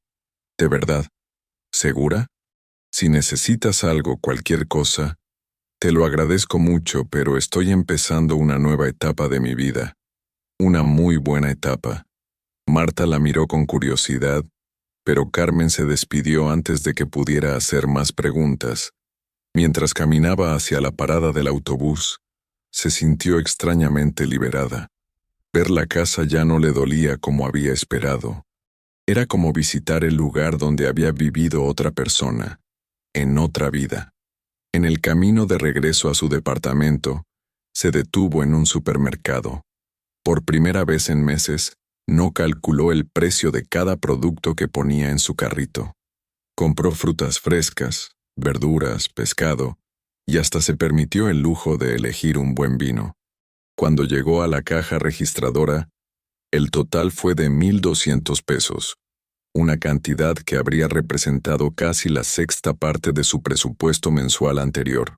¿De verdad? ¿Segura? Si necesitas algo, cualquier cosa, te lo agradezco mucho, pero estoy empezando una nueva etapa de mi vida. Una muy buena etapa». Marta la miró con curiosidad, pero Carmen se despidió antes de que pudiera hacer más preguntas. Mientras caminaba hacia la parada del autobús, se sintió extrañamente liberada. Ver la casa ya no le dolía como había esperado. Era como visitar el lugar donde había vivido otra persona, en otra vida. En el camino de regreso a su departamento, se detuvo en un supermercado. Por primera vez en meses, no calculó el precio de cada producto que ponía en su carrito. Compró frutas frescas, verduras, pescado, y hasta se permitió el lujo de elegir un buen vino. Cuando llegó a la caja registradora, el total fue de 1,200 pesos, una cantidad que habría representado casi la sexta parte de su presupuesto mensual anterior.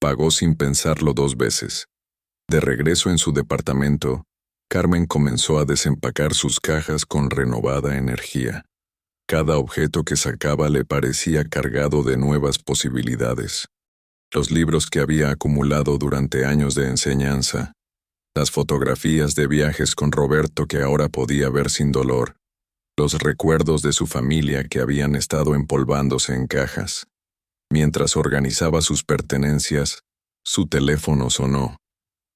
Pagó sin pensarlo 2 veces. De regreso en su departamento, Carmen comenzó a desempacar sus cajas con renovada energía. Cada objeto que sacaba le parecía cargado de nuevas posibilidades. Los libros que había acumulado durante años de enseñanza, las fotografías de viajes con Roberto que ahora podía ver sin dolor, los recuerdos de su familia que habían estado empolvándose en cajas. Mientras organizaba sus pertenencias, su teléfono sonó.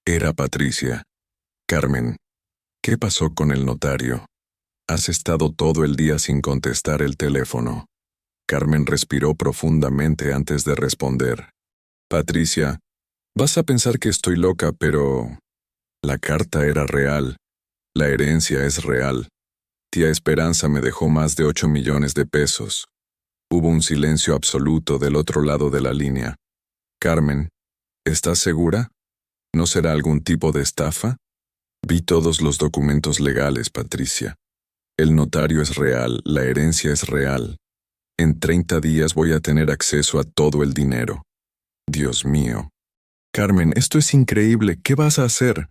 Era Patricia. «Carmen, ¿qué pasó con el notario?». Has estado todo el día sin contestar el teléfono. Carmen respiró profundamente antes de responder. Patricia, vas a pensar que estoy loca, pero... La carta era real. La herencia es real. Tía Esperanza me dejó más de 8 millones de pesos. Hubo un silencio absoluto del otro lado de la línea. Carmen, ¿estás segura? ¿No será algún tipo de estafa? Vi todos los documentos legales, Patricia. El notario es real, la herencia es real. En 30 días voy a tener acceso a todo el dinero. Dios mío. Carmen, esto es increíble. ¿Qué vas a hacer?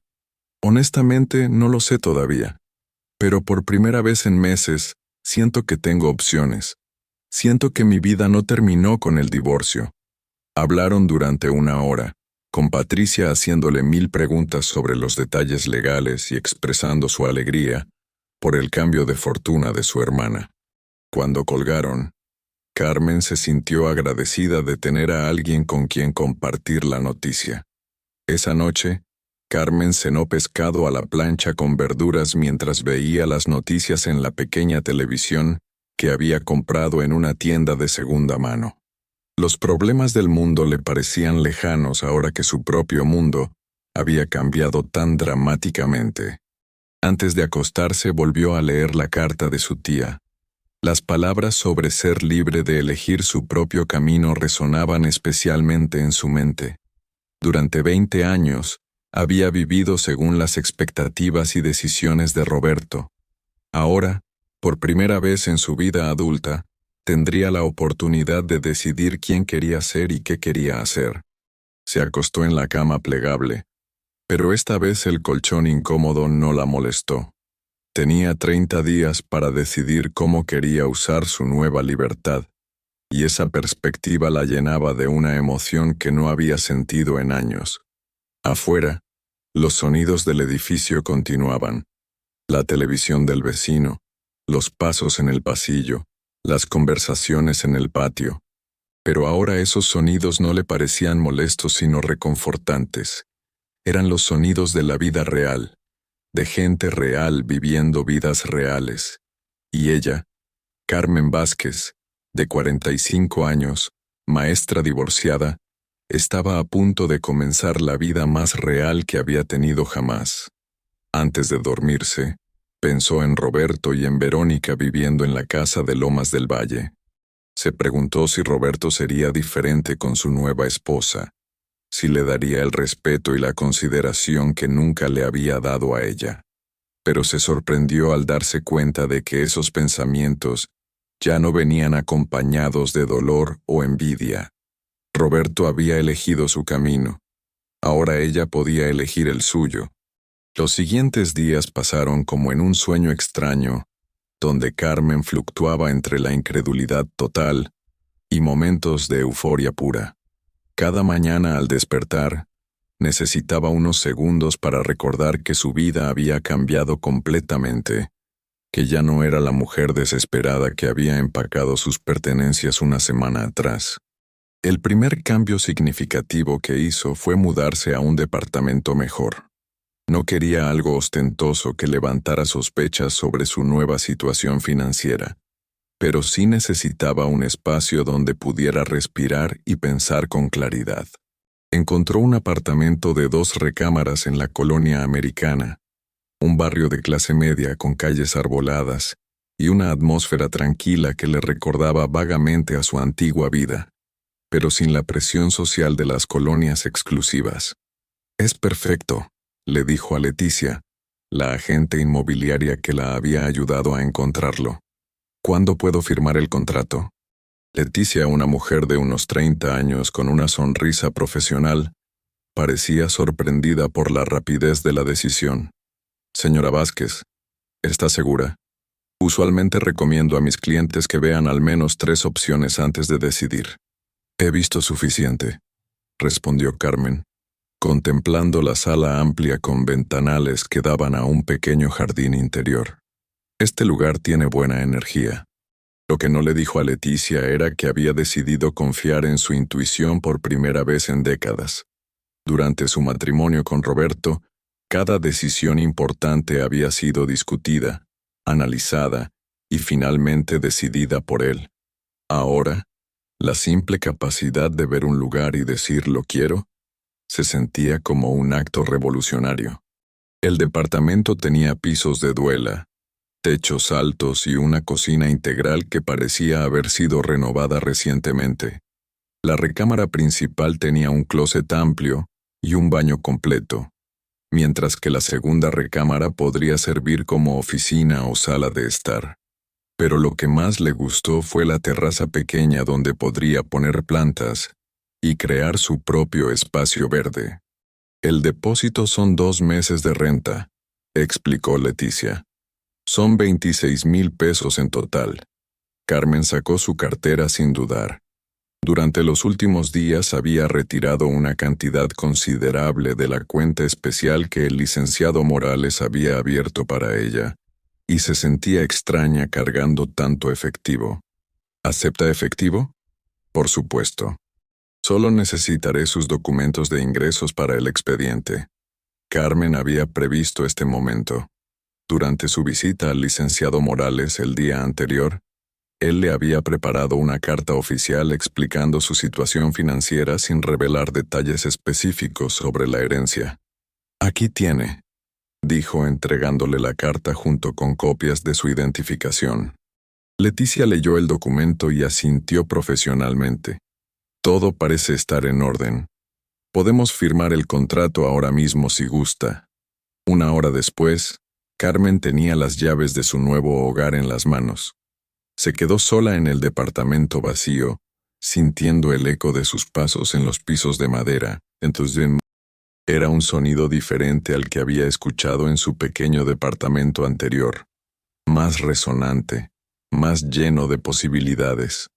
Honestamente, no lo sé todavía. Pero por primera vez en meses, siento que tengo opciones. Siento que mi vida no terminó con el divorcio. Hablaron durante 1 hora, con Patricia haciéndole 1000 preguntas sobre los detalles legales y expresando su alegría por el cambio de fortuna de su hermana. Cuando colgaron, Carmen se sintió agradecida de tener a alguien con quien compartir la noticia. Esa noche, Carmen cenó pescado a la plancha con verduras mientras veía las noticias en la pequeña televisión que había comprado en una tienda de segunda mano. Los problemas del mundo le parecían lejanos ahora que su propio mundo había cambiado tan dramáticamente. Antes de acostarse volvió a leer la carta de su tía. Las palabras sobre ser libre de elegir su propio camino resonaban especialmente en su mente. Durante 20 años, había vivido según las expectativas y decisiones de Roberto. Ahora, por primera vez en su vida adulta, tendría la oportunidad de decidir quién quería ser y qué quería hacer. Se acostó en la cama plegable, pero esta vez el colchón incómodo no la molestó. Tenía 30 días para decidir cómo quería usar su nueva libertad, y esa perspectiva la llenaba de una emoción que no había sentido en años. Afuera, los sonidos del edificio continuaban. La televisión del vecino, los pasos en el pasillo, las conversaciones en el patio. Pero ahora esos sonidos no le parecían molestos sino reconfortantes. Eran los sonidos de la vida real, de gente real viviendo vidas reales. Y ella, Carmen Vázquez, de 45 años, maestra divorciada, estaba a punto de comenzar la vida más real que había tenido jamás. Antes de dormirse, pensó en Roberto y en Verónica viviendo en la casa de Lomas del Valle. Se preguntó si Roberto sería diferente con su nueva esposa, si le daría el respeto y la consideración que nunca le había dado a ella. Pero se sorprendió al darse cuenta de que esos pensamientos ya no venían acompañados de dolor o envidia. Roberto había elegido su camino. Ahora ella podía elegir el suyo. Los siguientes días pasaron como en un sueño extraño, donde Carmen fluctuaba entre la incredulidad total y momentos de euforia pura. Cada mañana al despertar, necesitaba unos segundos para recordar que su vida había cambiado completamente, que ya no era la mujer desesperada que había empacado sus pertenencias una semana atrás. El primer cambio significativo que hizo fue mudarse a un departamento mejor. No quería algo ostentoso que levantara sospechas sobre su nueva situación financiera, pero sí necesitaba un espacio donde pudiera respirar y pensar con claridad. Encontró un apartamento de 2 recámaras en la Colonia Americana, un barrio de clase media con calles arboladas y una atmósfera tranquila que le recordaba vagamente a su antigua vida, pero sin la presión social de las colonias exclusivas. «Es perfecto», le dijo a Leticia, la agente inmobiliaria que la había ayudado a encontrarlo. «¿Cuándo puedo firmar el contrato?» Leticia, una mujer de unos 30 años con una sonrisa profesional, parecía sorprendida por la rapidez de la decisión. «Señora Vázquez, ¿está segura? Usualmente recomiendo a mis clientes que vean al menos 3 opciones antes de decidir». «He visto suficiente», respondió Carmen, contemplando la sala amplia con ventanales que daban a un pequeño jardín interior. «Este lugar tiene buena energía». Lo que no le dijo a Leticia era que había decidido confiar en su intuición por primera vez en décadas. Durante su matrimonio con Roberto, cada decisión importante había sido discutida, analizada y finalmente decidida por él. Ahora, la simple capacidad de ver un lugar y decir "lo quiero" se sentía como un acto revolucionario. El departamento tenía pisos de duela, techos altos y una cocina integral que parecía haber sido renovada recientemente. La recámara principal tenía un closet amplio y un baño completo, mientras que la segunda recámara podría servir como oficina o sala de estar. Pero lo que más le gustó fue la terraza pequeña donde podría poner plantas y crear su propio espacio verde. El depósito son 2 meses de renta, explicó Leticia. Son 26,000 pesos en total. Carmen sacó su cartera sin dudar. Durante los últimos días había retirado una cantidad considerable de la cuenta especial que el licenciado Morales había abierto para ella, y se sentía extraña cargando tanto efectivo. ¿Acepta efectivo? Por supuesto. Solo necesitaré sus documentos de ingresos para el expediente. Carmen había previsto este momento. Durante su visita al licenciado Morales el día anterior, él le había preparado una carta oficial explicando su situación financiera sin revelar detalles específicos sobre la herencia. Aquí tiene, dijo entregándole la carta junto con copias de su identificación. Leticia leyó el documento y asintió profesionalmente. Todo parece estar en orden. Podemos firmar el contrato ahora mismo si gusta. Una hora después, Carmen tenía las llaves de su nuevo hogar en las manos. Se quedó sola en el departamento vacío, sintiendo el eco de sus pasos en los pisos de madera. Entonces, era un sonido diferente al que había escuchado en su pequeño departamento anterior. Más resonante, más lleno de posibilidades.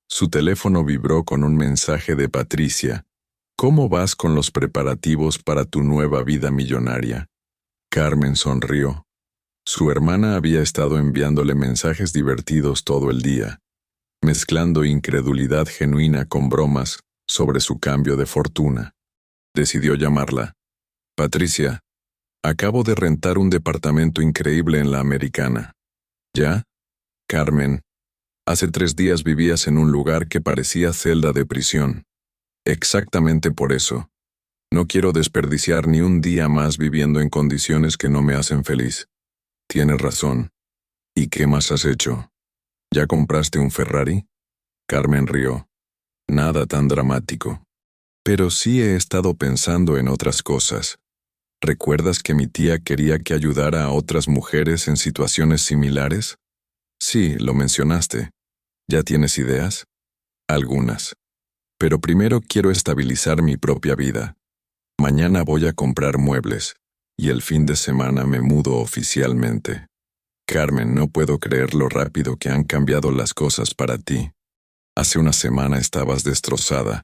Su teléfono vibró con un mensaje de Patricia. ¿Cómo vas con los preparativos para tu nueva vida millonaria? Carmen sonrió. Su hermana había estado enviándole mensajes divertidos todo el día, mezclando incredulidad genuina con bromas sobre su cambio de fortuna. Decidió llamarla. Patricia, acabo de rentar un departamento increíble en la Americana. ¿Ya? Carmen, hace 3 días vivías en un lugar que parecía celda de prisión. Exactamente por eso. No quiero desperdiciar ni un día más viviendo en condiciones que no me hacen feliz. Tienes razón. ¿Y qué más has hecho? ¿Ya compraste un Ferrari? Carmen rió. Nada tan dramático. Pero sí he estado pensando en otras cosas. ¿Recuerdas que mi tía quería que ayudara a otras mujeres en situaciones similares? Sí, lo mencionaste. ¿Ya tienes ideas? Algunas. Pero primero quiero estabilizar mi propia vida. Mañana voy a comprar muebles, y el fin de semana me mudo oficialmente. Carmen, no puedo creer lo rápido que han cambiado las cosas para ti. Hace una semana estabas destrozada,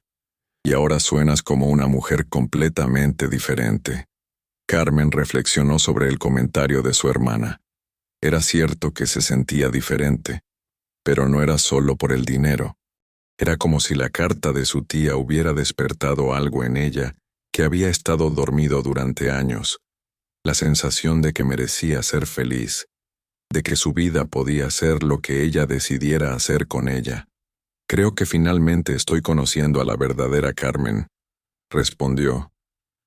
y ahora suenas como una mujer completamente diferente. Carmen reflexionó sobre el comentario de su hermana. Era cierto que se sentía diferente, pero no era solo por el dinero. Era como si la carta de su tía hubiera despertado algo en ella que había estado dormido durante años. La sensación de que merecía ser feliz, de que su vida podía ser lo que ella decidiera hacer con ella. Creo que finalmente estoy conociendo a la verdadera Carmen, respondió,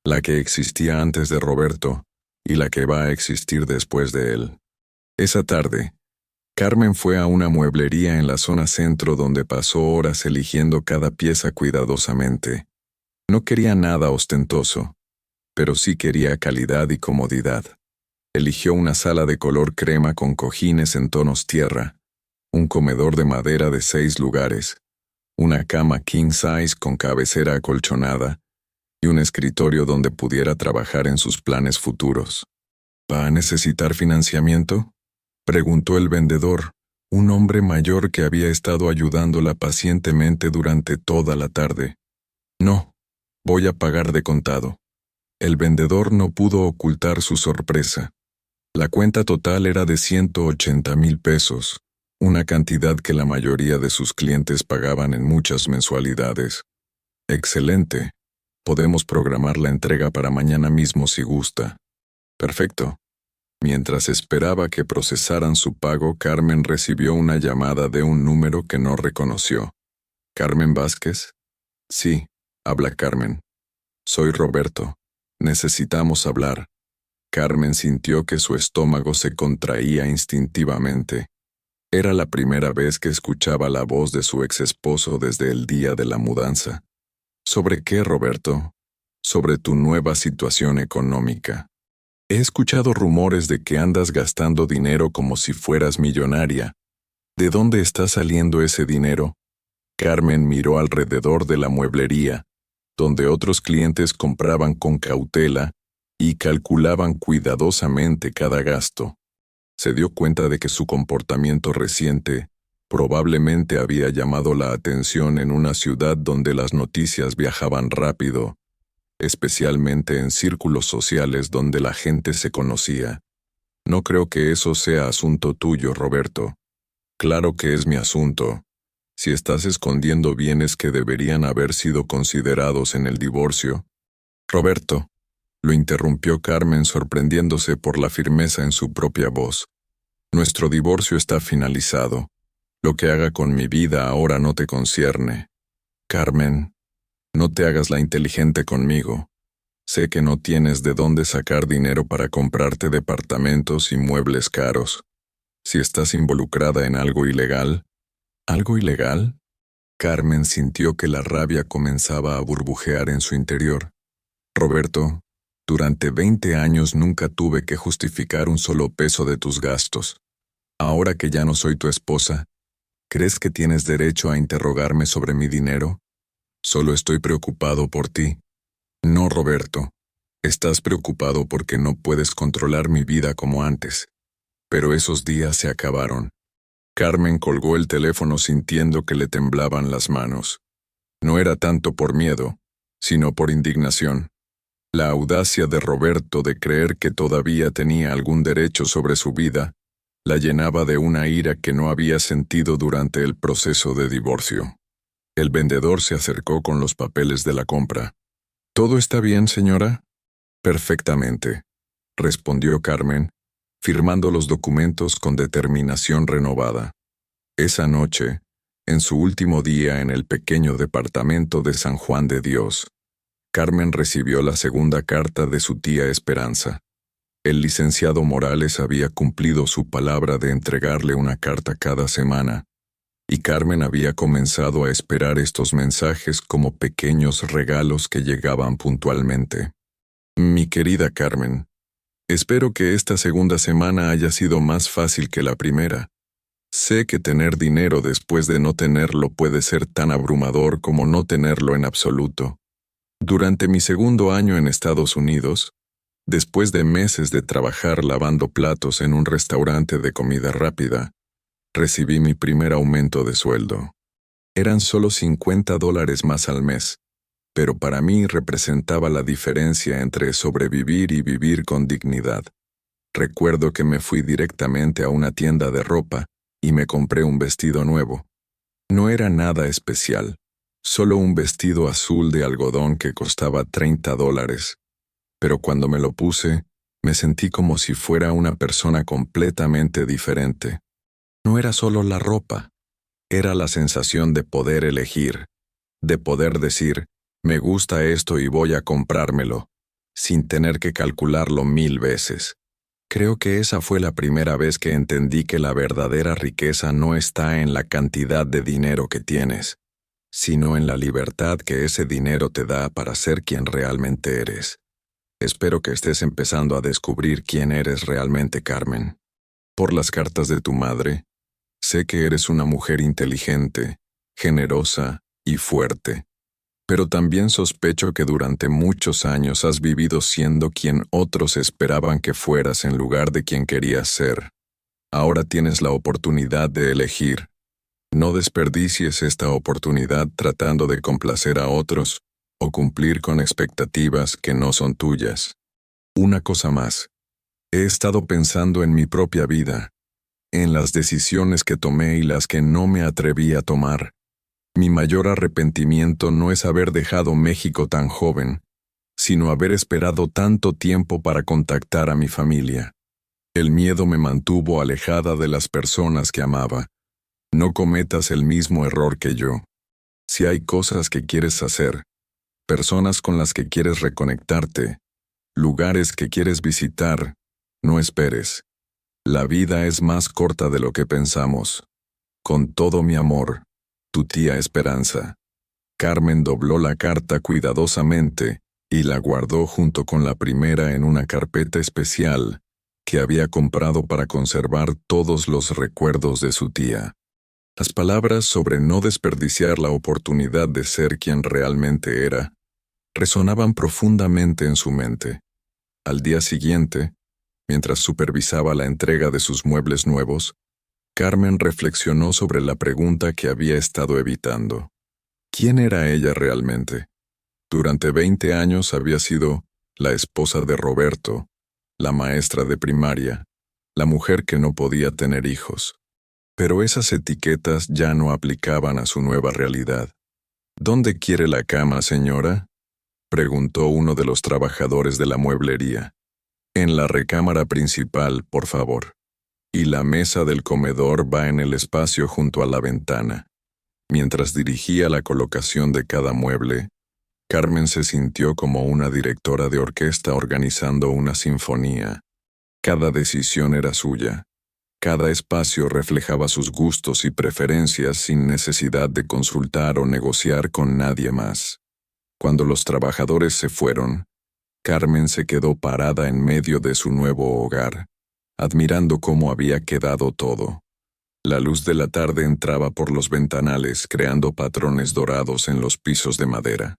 la que existía antes de Roberto y la que va a existir después de él. Esa tarde, Carmen fue a una mueblería en la zona centro donde pasó horas eligiendo cada pieza cuidadosamente. No quería nada ostentoso, pero sí quería calidad y comodidad. Eligió una sala de color crema con cojines en tonos tierra, un comedor de madera de 6 lugares, una cama king size con cabecera acolchonada y un escritorio donde pudiera trabajar en sus planes futuros. ¿Va a necesitar financiamiento?, preguntó el vendedor, un hombre mayor que había estado ayudándola pacientemente durante toda la tarde. No, voy a pagar de contado. El vendedor no pudo ocultar su sorpresa. La cuenta total era de 180,000 pesos, una cantidad que la mayoría de sus clientes pagaban en muchas mensualidades. Excelente. Podemos programar la entrega para mañana mismo si gusta. Perfecto. Mientras esperaba que procesaran su pago, Carmen recibió una llamada de un número que no reconoció. ¿Carmen Vázquez? Sí, habla Carmen. Soy Roberto. Necesitamos hablar. Carmen sintió que su estómago se contraía instintivamente. Era la primera vez que escuchaba la voz de su ex esposo desde el día de la mudanza. ¿Sobre qué, Roberto? Sobre tu nueva situación económica. He escuchado rumores de que andas gastando dinero como si fueras millonaria. ¿De dónde está saliendo ese dinero? Carmen miró alrededor de la mueblería, donde otros clientes compraban con cautela y calculaban cuidadosamente cada gasto. Se dio cuenta de que su comportamiento reciente probablemente había llamado la atención en una ciudad donde las noticias viajaban rápido, especialmente en círculos sociales donde la gente se conocía. No creo que eso sea asunto tuyo, Roberto. Claro que es mi asunto. Si estás escondiendo bienes que deberían haber sido considerados en el divorcio. Roberto, lo interrumpió Carmen sorprendiéndose por la firmeza en su propia voz. Nuestro divorcio está finalizado. Lo que haga con mi vida ahora no te concierne. Carmen, no te hagas la inteligente conmigo. Sé que no tienes de dónde sacar dinero para comprarte departamentos y muebles caros. Si estás involucrada en algo ilegal. ¿Algo ilegal? Carmen sintió que la rabia comenzaba a burbujear en su interior. Roberto, durante 20 años nunca tuve que justificar un solo peso de tus gastos. Ahora que ya no soy tu esposa, ¿crees que tienes derecho a interrogarme sobre mi dinero? Solo estoy preocupado por ti. No, Roberto. Estás preocupado porque no puedes controlar mi vida como antes. Pero esos días se acabaron. Carmen colgó el teléfono sintiendo que le temblaban las manos. No era tanto por miedo, sino por indignación. La audacia de Roberto de creer que todavía tenía algún derecho sobre su vida la llenaba de una ira que no había sentido durante el proceso de divorcio. El vendedor se acercó con los papeles de la compra. ¿Todo está bien, señora? Perfectamente, respondió Carmen, firmando los documentos con determinación renovada. Esa noche, en su último día en el pequeño departamento de San Juan de Dios, Carmen recibió la segunda carta de su tía Esperanza. El licenciado Morales había cumplido su palabra de entregarle una carta cada semana, y Carmen había comenzado a esperar estos mensajes como pequeños regalos que llegaban puntualmente. Mi querida Carmen, espero que esta segunda semana haya sido más fácil que la primera. Sé que tener dinero después de no tenerlo puede ser tan abrumador como no tenerlo en absoluto. Durante mi segundo año en Estados Unidos, después de meses de trabajar lavando platos en un restaurante de comida rápida, recibí mi primer aumento de sueldo. Eran solo $50 más al mes, pero para mí representaba la diferencia entre sobrevivir y vivir con dignidad. Recuerdo que me fui directamente a una tienda de ropa y me compré un vestido nuevo. No era nada especial, solo un vestido azul de algodón que costaba $30. Pero cuando me lo puse, me sentí como si fuera una persona completamente diferente. No era solo la ropa, era la sensación de poder elegir, de poder decir, me gusta esto y voy a comprármelo, sin tener que calcularlo 1000 veces. Creo que esa fue la primera vez que entendí que la verdadera riqueza no está en la cantidad de dinero que tienes, sino en la libertad que ese dinero te da para ser quien realmente eres. Espero que estés empezando a descubrir quién eres realmente, Carmen. Por las cartas de tu madre, sé que eres una mujer inteligente, generosa y fuerte. Pero también sospecho que durante muchos años has vivido siendo quien otros esperaban que fueras en lugar de quien querías ser. Ahora tienes la oportunidad de elegir. No desperdicies esta oportunidad tratando de complacer a otros o cumplir con expectativas que no son tuyas. Una cosa más. He estado pensando en mi propia vida, en las decisiones que tomé y las que no me atreví a tomar. Mi mayor arrepentimiento no es haber dejado México tan joven, sino haber esperado tanto tiempo para contactar a mi familia. El miedo me mantuvo alejada de las personas que amaba. No cometas el mismo error que yo. Si hay cosas que quieres hacer, personas con las que quieres reconectarte, lugares que quieres visitar, no esperes. La vida es más corta de lo que pensamos. Con todo mi amor, tu tía Esperanza. Carmen dobló la carta cuidadosamente y la guardó junto con la primera en una carpeta especial que había comprado para conservar todos los recuerdos de su tía. Las palabras sobre no desperdiciar la oportunidad de ser quien realmente era resonaban profundamente en su mente. Al día siguiente, mientras supervisaba la entrega de sus muebles nuevos, Carmen reflexionó sobre la pregunta que había estado evitando. ¿Quién era ella realmente? Durante 20 años había sido la esposa de Roberto, la maestra de primaria, la mujer que no podía tener hijos. Pero esas etiquetas ya no aplicaban a su nueva realidad. ¿Dónde quiere la cama, señora?, preguntó uno de los trabajadores de la mueblería. En la recámara principal, por favor. Y la mesa del comedor va en el espacio junto a la ventana. Mientras dirigía la colocación de cada mueble, Carmen se sintió como una directora de orquesta organizando una sinfonía. Cada decisión era suya. Cada espacio reflejaba sus gustos y preferencias sin necesidad de consultar o negociar con nadie más. Cuando los trabajadores se fueron, Carmen se quedó parada en medio de su nuevo hogar, admirando cómo había quedado todo. La luz de la tarde entraba por los ventanales, creando patrones dorados en los pisos de madera.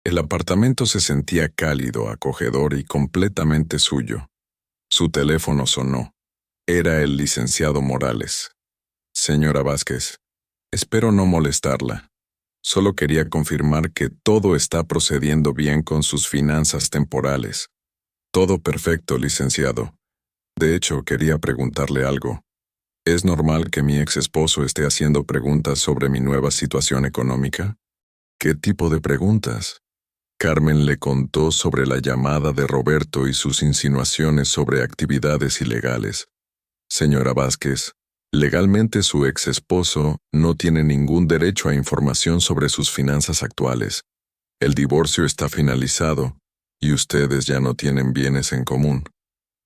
El apartamento se sentía cálido, acogedor y completamente suyo. Su teléfono sonó. Era el licenciado Morales. Señora Vázquez, espero no molestarla. Solo quería confirmar que todo está procediendo bien con sus finanzas temporales. Todo perfecto, licenciado. De hecho, quería preguntarle algo. ¿Es normal que mi ex esposo esté haciendo preguntas sobre mi nueva situación económica? ¿Qué tipo de preguntas? Carmen le contó sobre la llamada de Roberto y sus insinuaciones sobre actividades ilegales. Señora Vázquez, legalmente su ex esposo no tiene ningún derecho a información sobre sus finanzas actuales. El divorcio está finalizado y ustedes ya no tienen bienes en común.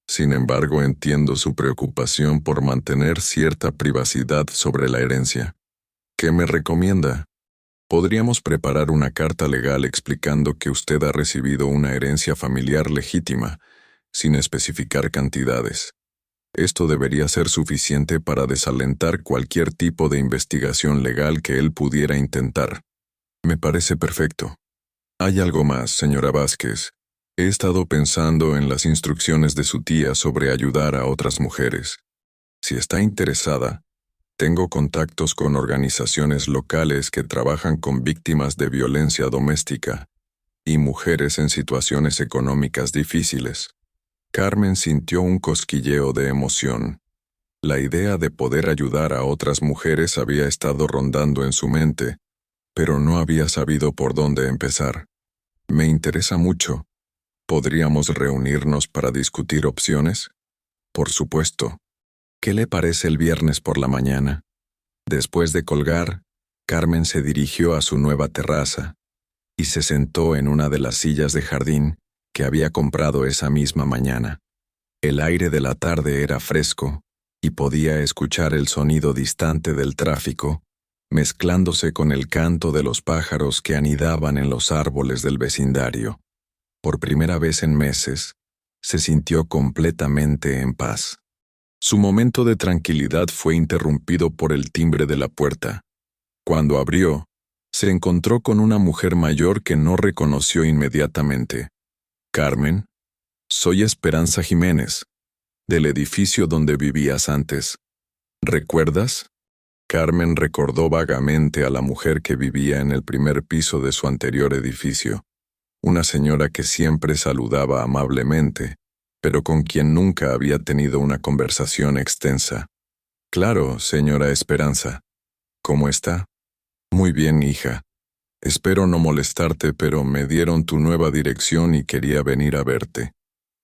Sin embargo, entiendo su preocupación por mantener cierta privacidad sobre la herencia. ¿Qué me recomienda? Podríamos preparar una carta legal explicando que usted ha recibido una herencia familiar legítima, sin especificar cantidades. Esto debería ser suficiente para desalentar cualquier tipo de investigación legal que él pudiera intentar. Me parece perfecto. Hay algo más, señora Vázquez. He estado pensando en las instrucciones de su tía sobre ayudar a otras mujeres. Si está interesada, tengo contactos con organizaciones locales que trabajan con víctimas de violencia doméstica y mujeres en situaciones económicas difíciles. Carmen sintió un cosquilleo de emoción. La idea de poder ayudar a otras mujeres había estado rondando en su mente, pero no había sabido por dónde empezar. Me interesa mucho. ¿Podríamos reunirnos para discutir opciones? Por supuesto. ¿Qué le parece el viernes por la mañana? Después de colgar, Carmen se dirigió a su nueva terraza y se sentó en una de las sillas de jardín que había comprado esa misma mañana. El aire de la tarde era fresco y podía escuchar el sonido distante del tráfico, mezclándose con el canto de los pájaros que anidaban en los árboles del vecindario. Por primera vez en meses, se sintió completamente en paz. Su momento de tranquilidad fue interrumpido por el timbre de la puerta. Cuando abrió, se encontró con una mujer mayor que no reconoció inmediatamente. Carmen, soy Esperanza Jiménez, del edificio donde vivías antes. ¿Recuerdas? Carmen recordó vagamente a la mujer que vivía en el primer piso de su anterior edificio, una señora que siempre saludaba amablemente, pero con quien nunca había tenido una conversación extensa. Claro, señora Esperanza. ¿Cómo está? Muy bien, hija. Espero no molestarte, pero me dieron tu nueva dirección y quería venir a verte.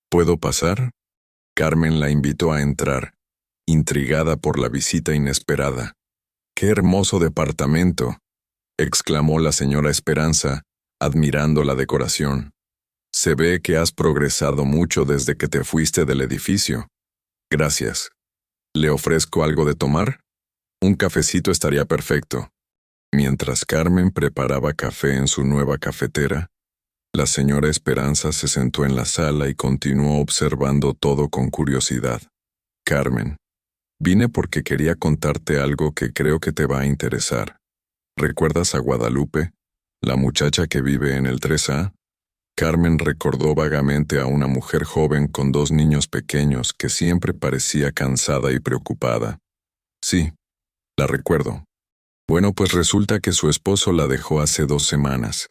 ¿Puedo pasar? Carmen la invitó a entrar, intrigada por la visita inesperada. ¡Qué hermoso departamento!, exclamó la señora Esperanza, admirando la decoración. Se ve que has progresado mucho desde que te fuiste del edificio. Gracias. ¿Le ofrezco algo de tomar? Un cafecito estaría perfecto. Mientras Carmen preparaba café en su nueva cafetera, la señora Esperanza se sentó en la sala y continuó observando todo con curiosidad. Carmen, vine porque quería contarte algo que creo que te va a interesar. ¿Recuerdas a Guadalupe, la muchacha que vive en el 3A? Carmen recordó vagamente a una mujer joven con 2 niños pequeños que siempre parecía cansada y preocupada. Sí, la recuerdo. Bueno, pues resulta que su esposo la dejó hace 2 semanas.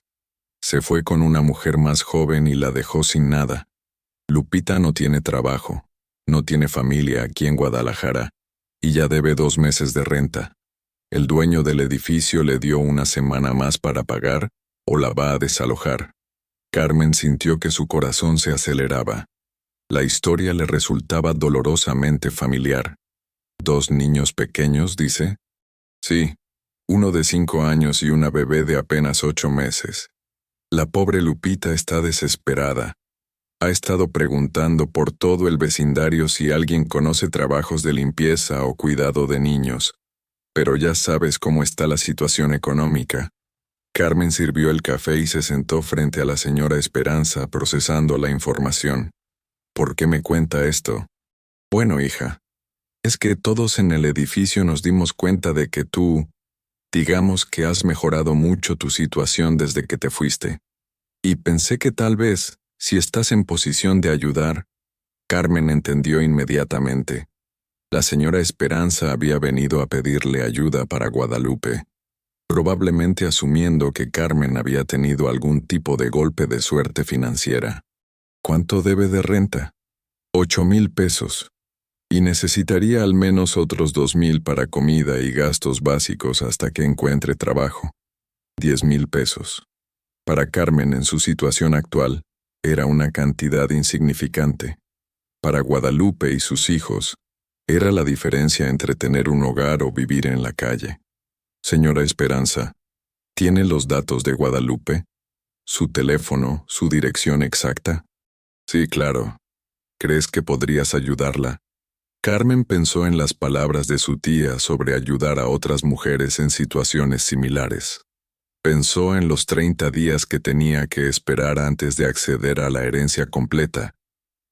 Se fue con una mujer más joven y la dejó sin nada. Lupita no tiene trabajo, no tiene familia aquí en Guadalajara, y ya debe 2 meses de renta. El dueño del edificio le dio una semana más para pagar, o la va a desalojar. Carmen sintió que su corazón se aceleraba. La historia le resultaba dolorosamente familiar. 2 niños pequeños, dice. Sí, uno de 5 años y una bebé de apenas 8 meses. La pobre Lupita está desesperada. Ha estado preguntando por todo el vecindario si alguien conoce trabajos de limpieza o cuidado de niños. Pero ya sabes cómo está la situación económica. Carmen sirvió el café y se sentó frente a la señora Esperanza procesando la información. ¿Por qué me cuenta esto? Bueno, hija, es que todos en el edificio nos dimos cuenta de que tú, digamos que has mejorado mucho tu situación desde que te fuiste. Y pensé que tal vez, si estás en posición de ayudar. Carmen entendió inmediatamente. La señora Esperanza había venido a pedirle ayuda para Guadalupe, probablemente asumiendo que Carmen había tenido algún tipo de golpe de suerte financiera. ¿Cuánto debe de renta? 8,000 pesos. Y necesitaría al menos otros 2,000 para comida y gastos básicos hasta que encuentre trabajo. 10,000 pesos. Para Carmen, en su situación actual, era una cantidad insignificante. Para Guadalupe y sus hijos, era la diferencia entre tener un hogar o vivir en la calle. Señora Esperanza, ¿tiene los datos de Guadalupe? ¿Su teléfono, su dirección exacta? Sí, claro. ¿Crees que podrías ayudarla? Carmen pensó en las palabras de su tía sobre ayudar a otras mujeres en situaciones similares. Pensó en los 30 días que tenía que esperar antes de acceder a la herencia completa,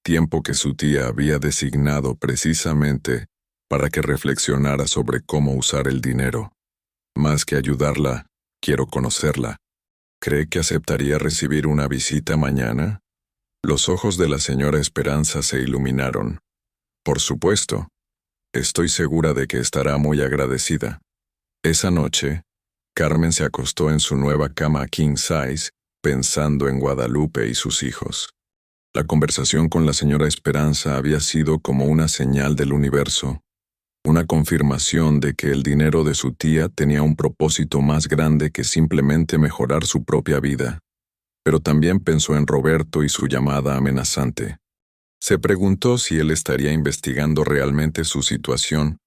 tiempo que su tía había designado precisamente para que reflexionara sobre cómo usar el dinero. Más que ayudarla, quiero conocerla. ¿Cree que aceptaría recibir una visita mañana? Los ojos de la señora Esperanza se iluminaron. Por supuesto. Estoy segura de que estará muy agradecida. Esa noche, Carmen se acostó en su nueva cama king size, pensando en Guadalupe y sus hijos. La conversación con la señora Esperanza había sido como una señal del universo, una confirmación de que el dinero de su tía tenía un propósito más grande que simplemente mejorar su propia vida. Pero también pensó en Roberto y su llamada amenazante. Se preguntó si él estaría investigando realmente su situación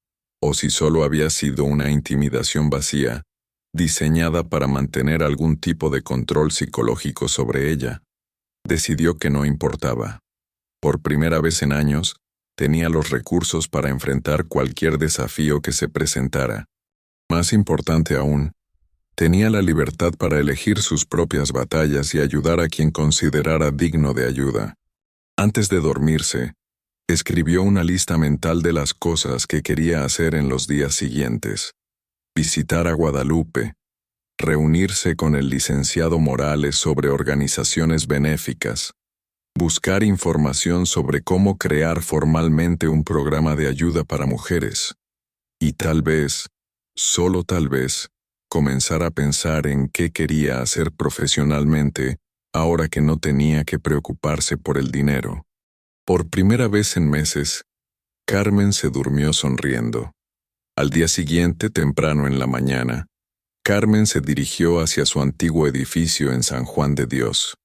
o si solo había sido una intimidación vacía, diseñada para mantener algún tipo de control psicológico sobre ella. Decidió que no importaba. Por primera vez en años, tenía los recursos para enfrentar cualquier desafío que se presentara. Más importante aún, tenía la libertad para elegir sus propias batallas y ayudar a quien considerara digno de ayuda. Antes de dormirse, escribió una lista mental de las cosas que quería hacer en los días siguientes. Visitar a Guadalupe, reunirse con el licenciado Morales sobre organizaciones benéficas, buscar información sobre cómo crear formalmente un programa de ayuda para mujeres, y tal vez, solo tal vez, comenzar a pensar en qué quería hacer profesionalmente ahora que no tenía que preocuparse por el dinero. Por primera vez en meses, Carmen se durmió sonriendo. Al día siguiente, temprano en la mañana, Carmen se dirigió hacia su antiguo edificio en San Juan de Dios.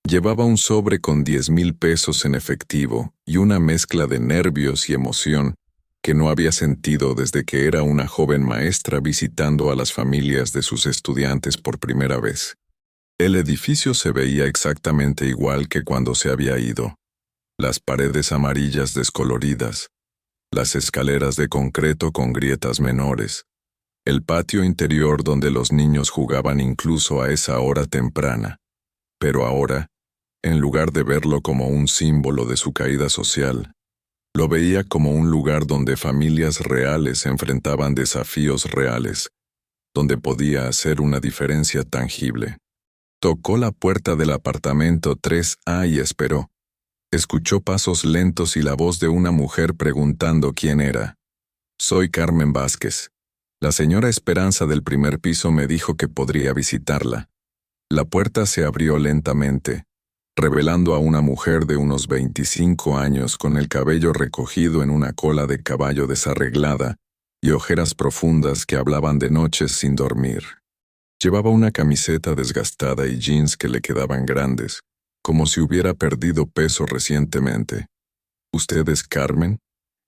Llevaba un sobre con 10,000 pesos en efectivo y una mezcla de nervios y emoción que no había sentido desde que era una joven maestra visitando a las familias de sus estudiantes por primera vez. El edificio se veía exactamente igual que cuando se había ido. Las paredes amarillas descoloridas, las escaleras de concreto con grietas menores, el patio interior donde los niños jugaban incluso a esa hora temprana. Pero ahora, en lugar de verlo como un símbolo de su caída social, lo veía como un lugar donde familias reales enfrentaban desafíos reales, donde podía hacer una diferencia tangible. Tocó la puerta del apartamento 3A y esperó. Escuchó pasos lentos y la voz de una mujer preguntando quién era. «Soy Carmen Vázquez. La señora Esperanza del primer piso me dijo que podría visitarla». La puerta se abrió lentamente, revelando a una mujer de unos 25 años con el cabello recogido en una cola de caballo desarreglada y ojeras profundas que hablaban de noches sin dormir. Llevaba una camiseta desgastada y jeans que le quedaban grandes, como si hubiera perdido peso recientemente. «¿Usted es Carmen?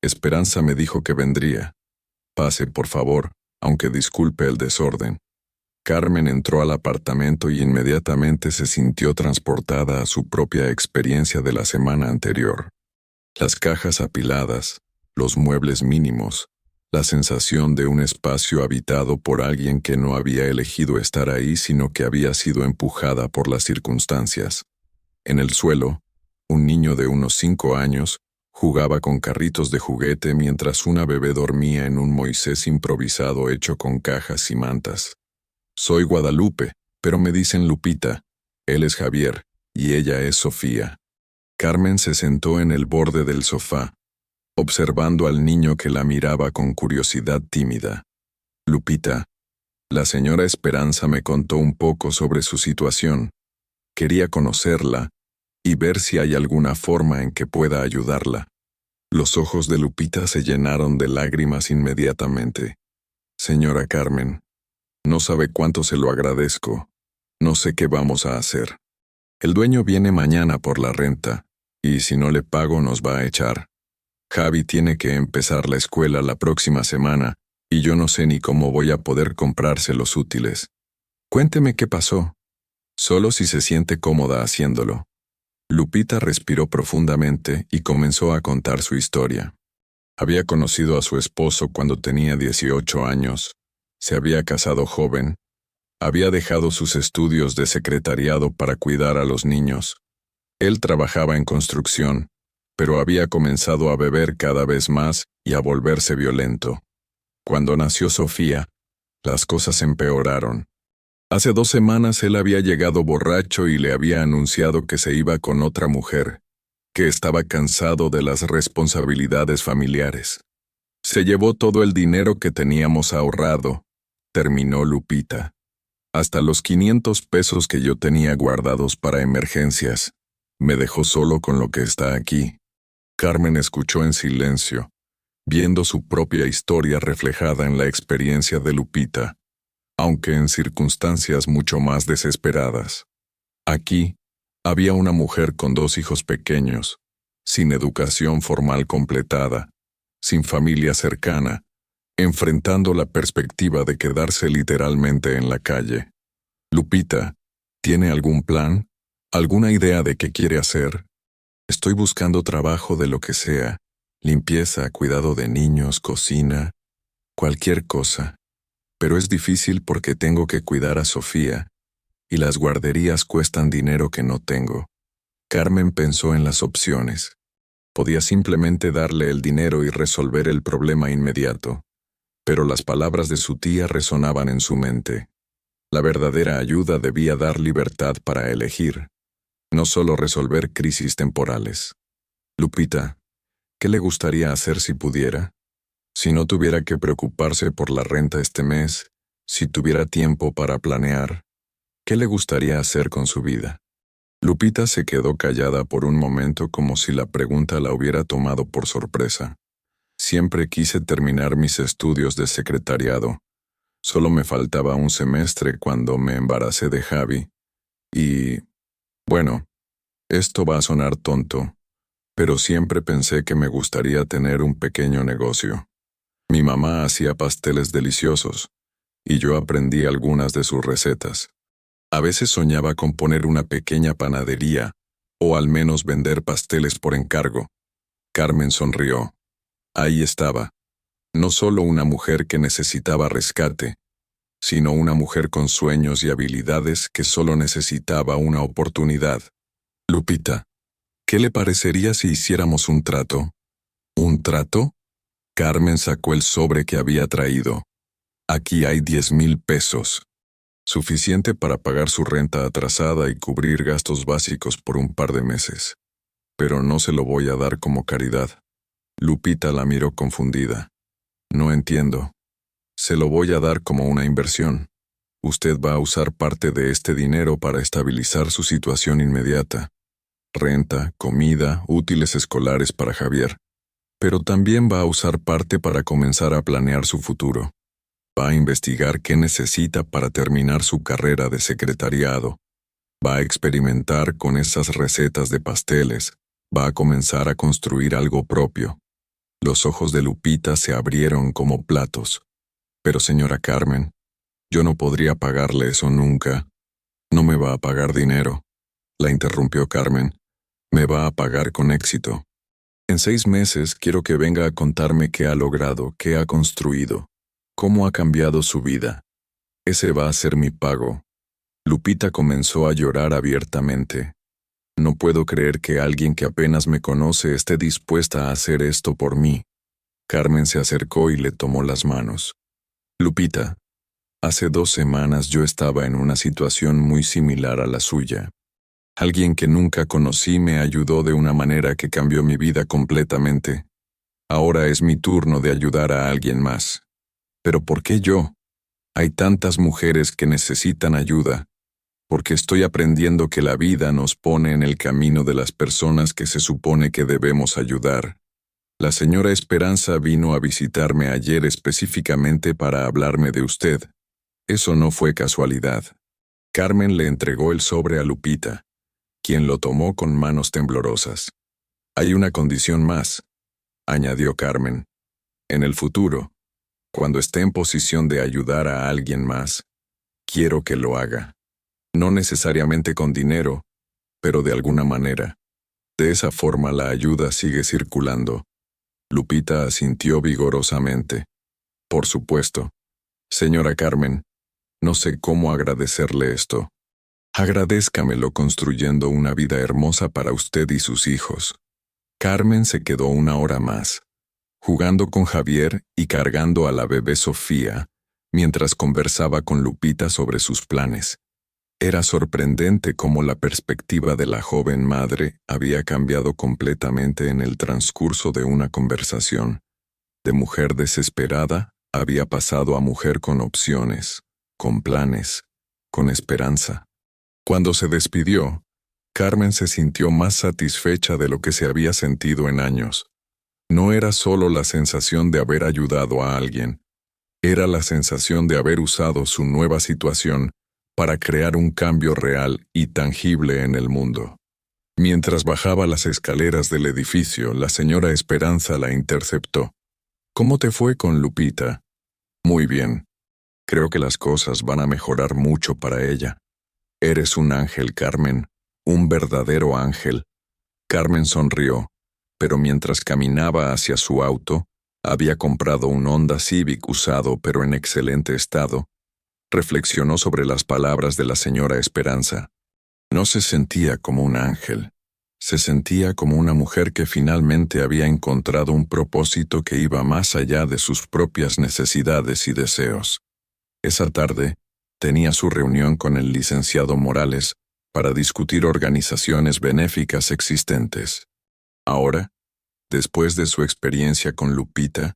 Esperanza me dijo que vendría. Pase, por favor, aunque disculpe el desorden». Carmen entró al apartamento y inmediatamente se sintió transportada a su propia experiencia de la semana anterior. Las cajas apiladas, los muebles mínimos, la sensación de un espacio habitado por alguien que no había elegido estar ahí sino que había sido empujada por las circunstancias. En el suelo, un niño de unos 5 años jugaba con carritos de juguete mientras una bebé dormía en un Moisés improvisado hecho con cajas y mantas. «Soy Guadalupe, pero me dicen Lupita. Él es Javier, y ella es Sofía». Carmen se sentó en el borde del sofá, observando al niño que la miraba con curiosidad tímida. «Lupita, la señora Esperanza me contó un poco sobre su situación. Quería conocerla y ver si hay alguna forma en que pueda ayudarla». Los ojos de Lupita se llenaron de lágrimas inmediatamente. «Señora Carmen, no sabe cuánto se lo agradezco. No sé qué vamos a hacer. El dueño viene mañana por la renta, y si no le pago nos va a echar. Javi tiene que empezar la escuela la próxima semana, y yo no sé ni cómo voy a poder comprarse los útiles. Cuénteme qué pasó. Solo si se siente cómoda haciéndolo». Lupita respiró profundamente y comenzó a contar su historia. Había conocido a su esposo cuando tenía 18 años. Se había casado joven, había dejado sus estudios de secretariado para cuidar a los niños. Él trabajaba en construcción, pero había comenzado a beber cada vez más y a volverse violento. Cuando nació Sofía, las cosas empeoraron. Hace 2 semanas él había llegado borracho y le había anunciado que se iba con otra mujer, que estaba cansado de las responsabilidades familiares. Se llevó todo el dinero que teníamos ahorrado, terminó Lupita. Hasta los 500 pesos que yo tenía guardados para emergencias. Me dejó solo con lo que está aquí. Carmen escuchó en silencio, viendo su propia historia reflejada en la experiencia de Lupita, aunque en circunstancias mucho más desesperadas. Aquí, había una mujer con 2 hijos pequeños, sin educación formal completada, sin familia cercana, enfrentando la perspectiva de quedarse literalmente en la calle. «Lupita, ¿tiene algún plan? ¿Alguna idea de qué quiere hacer?» «Estoy buscando trabajo de lo que sea, limpieza, cuidado de niños, cocina, cualquier cosa. Pero es difícil porque tengo que cuidar a Sofía, y las guarderías cuestan dinero que no tengo». Carmen pensó en las opciones. Podía simplemente darle el dinero y resolver el problema inmediato. Pero las palabras de su tía resonaban en su mente. La verdadera ayuda debía dar libertad para elegir, no solo resolver crisis temporales. «Lupita, ¿qué le gustaría hacer si pudiera? Si no tuviera que preocuparse por la renta este mes, si tuviera tiempo para planear, ¿qué le gustaría hacer con su vida?» Lupita se quedó callada por un momento como si la pregunta la hubiera tomado por sorpresa. «Siempre quise terminar mis estudios de secretariado. Solo me faltaba un semestre cuando me embaracé de Javi. Y, bueno, Esto va a sonar tonto, pero siempre pensé que me gustaría tener un pequeño negocio. Mi mamá hacía pasteles deliciosos, y yo aprendí algunas de sus recetas. A veces soñaba con poner una pequeña panadería, o al menos vender pasteles por encargo. Carmen sonrió. Ahí estaba. No solo una mujer que necesitaba rescate, sino una mujer con sueños y habilidades que solo necesitaba una oportunidad. Lupita, ¿qué le parecería si hiciéramos un trato? ¿Un trato? Carmen sacó el sobre que había traído. Aquí hay 10,000 pesos. Suficiente para pagar su renta atrasada y cubrir gastos básicos por un par de meses. Pero no se lo voy a dar como caridad. Lupita la miró confundida. No entiendo. Se lo voy a dar como una inversión. Usted va a usar parte de este dinero para estabilizar su situación inmediata. Renta, comida, útiles escolares para Javier. Pero también va a usar parte para comenzar a planear su futuro. Va a investigar qué necesita para terminar su carrera de secretariado. Va a experimentar con esas recetas de pasteles. Va a comenzar a construir algo propio. Los ojos de Lupita se abrieron como platos. Pero señora Carmen, yo no podría pagarle eso nunca. No me va a pagar dinero. La interrumpió Carmen. Me va a pagar con éxito. En 6 meses quiero que venga a contarme qué ha logrado, qué ha construido, cómo ha cambiado su vida. Ese va a ser mi pago. Lupita comenzó a llorar abiertamente. No puedo creer que alguien que apenas me conoce esté dispuesta a hacer esto por mí. Carmen se acercó y le tomó las manos. Lupita, hace 2 semanas yo estaba en una situación muy similar a la suya. Alguien que nunca conocí me ayudó de una manera que cambió mi vida completamente. Ahora es mi turno de ayudar a alguien más. ¿Pero por qué yo? Hay tantas mujeres que necesitan ayuda. Porque estoy aprendiendo que la vida nos pone en el camino de las personas que se supone que debemos ayudar. La señora Esperanza vino a visitarme ayer específicamente para hablarme de usted. Eso no fue casualidad. Carmen le entregó el sobre a Lupita, quien lo tomó con manos temblorosas. Hay una condición más, añadió Carmen. En el futuro, cuando esté en posición de ayudar a alguien más, quiero que lo haga. No necesariamente con dinero, pero de alguna manera. De esa forma la ayuda sigue circulando. Lupita asintió vigorosamente. Por supuesto. Señora Carmen, no sé cómo agradecerle esto. Agradézcamelo construyendo una vida hermosa para usted y sus hijos. Carmen se quedó 1 hora más, jugando con Javier y cargando a la bebé Sofía, mientras conversaba con Lupita sobre sus planes. Era sorprendente cómo la perspectiva de la joven madre había cambiado completamente en el transcurso de una conversación. De mujer desesperada, había pasado a mujer con opciones, con planes, con esperanza. Cuando se despidió, Carmen se sintió más satisfecha de lo que se había sentido en años. No era solo la sensación de haber ayudado a alguien, era la sensación de haber usado su nueva situación para crear un cambio real y tangible en el mundo. Mientras bajaba las escaleras del edificio, la señora Esperanza la interceptó. ¿Cómo te fue con Lupita? Muy bien. Creo que las cosas van a mejorar mucho para ella. Eres un ángel, Carmen, un verdadero ángel. Carmen sonrió, pero mientras caminaba hacia su auto, había comprado un Honda Civic usado pero en excelente estado. Reflexionó sobre las palabras de la señora Esperanza. No se sentía como un ángel. Se sentía como una mujer que finalmente había encontrado un propósito que iba más allá de sus propias necesidades y deseos. Esa tarde, tenía su reunión con el licenciado Morales para discutir organizaciones benéficas existentes. Ahora, después de su experiencia con Lupita,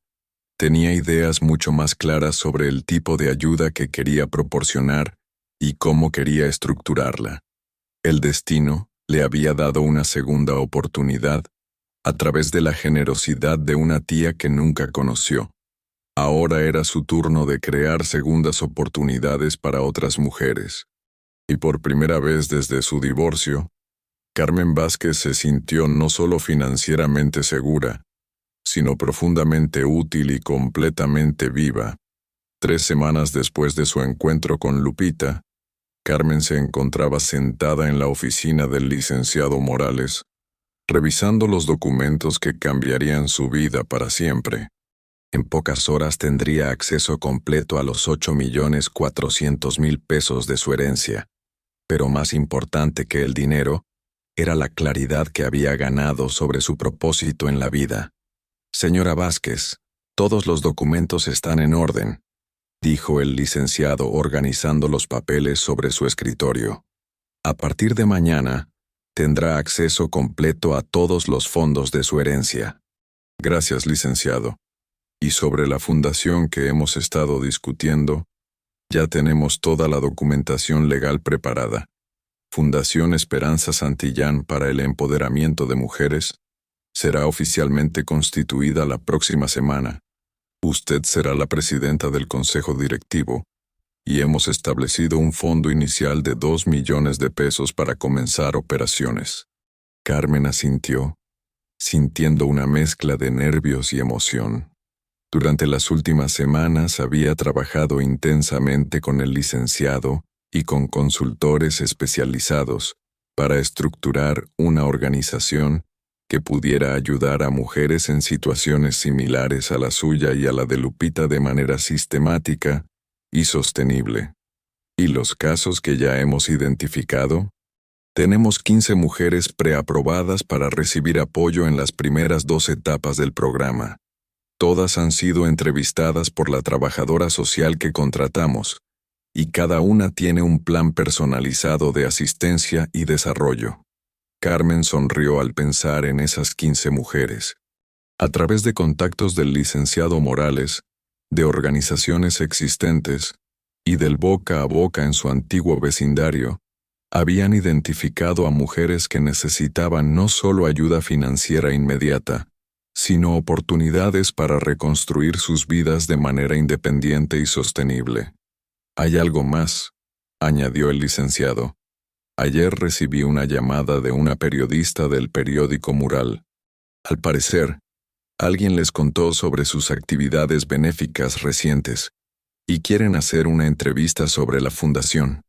tenía ideas mucho más claras sobre el tipo de ayuda que quería proporcionar y cómo quería estructurarla. El destino le había dado una segunda oportunidad a través de la generosidad de una tía que nunca conoció. Ahora era su turno de crear segundas oportunidades para otras mujeres. Y por primera vez desde su divorcio, Carmen Vázquez se sintió no solo financieramente segura, sino profundamente útil y completamente viva. 3 semanas después de su encuentro con Lupita, Carmen se encontraba sentada en la oficina del licenciado Morales, revisando los documentos que cambiarían su vida para siempre. En pocas horas tendría acceso completo a los 8.400.000 pesos de su herencia. Pero más importante que el dinero, era la claridad que había ganado sobre su propósito en la vida. «Señora Vázquez, todos los documentos están en orden», dijo el licenciado organizando los papeles sobre su escritorio. «A partir de mañana, tendrá acceso completo a todos los fondos de su herencia». «Gracias, licenciado. Y sobre la fundación que hemos estado discutiendo, ya tenemos toda la documentación legal preparada. Fundación Esperanza Santillán para el Empoderamiento de Mujeres será oficialmente constituida la próxima semana. Usted será la presidenta del consejo directivo y hemos establecido un fondo inicial de 2 millones de pesos para comenzar operaciones». Carmen asintió, sintiendo una mezcla de nervios y emoción. Durante las últimas semanas había trabajado intensamente con el licenciado y con consultores especializados para estructurar una organización que pudiera ayudar a mujeres en situaciones similares a la suya y a la de Lupita de manera sistemática y sostenible. ¿Y los casos que ya hemos identificado? Tenemos 15 mujeres preaprobadas para recibir apoyo en las primeras 2 etapas del programa. Todas han sido entrevistadas por la trabajadora social que contratamos, y cada una tiene un plan personalizado de asistencia y desarrollo. Carmen sonrió al pensar en esas 15 mujeres. A través de contactos del licenciado Morales, de organizaciones existentes y del boca a boca en su antiguo vecindario, habían identificado a mujeres que necesitaban no solo ayuda financiera inmediata, sino oportunidades para reconstruir sus vidas de manera independiente y sostenible. «Hay algo más», añadió el licenciado. «Ayer recibí una llamada de una periodista del periódico Mural. Al parecer, alguien les contó sobre sus actividades benéficas recientes y quieren hacer una entrevista sobre la fundación».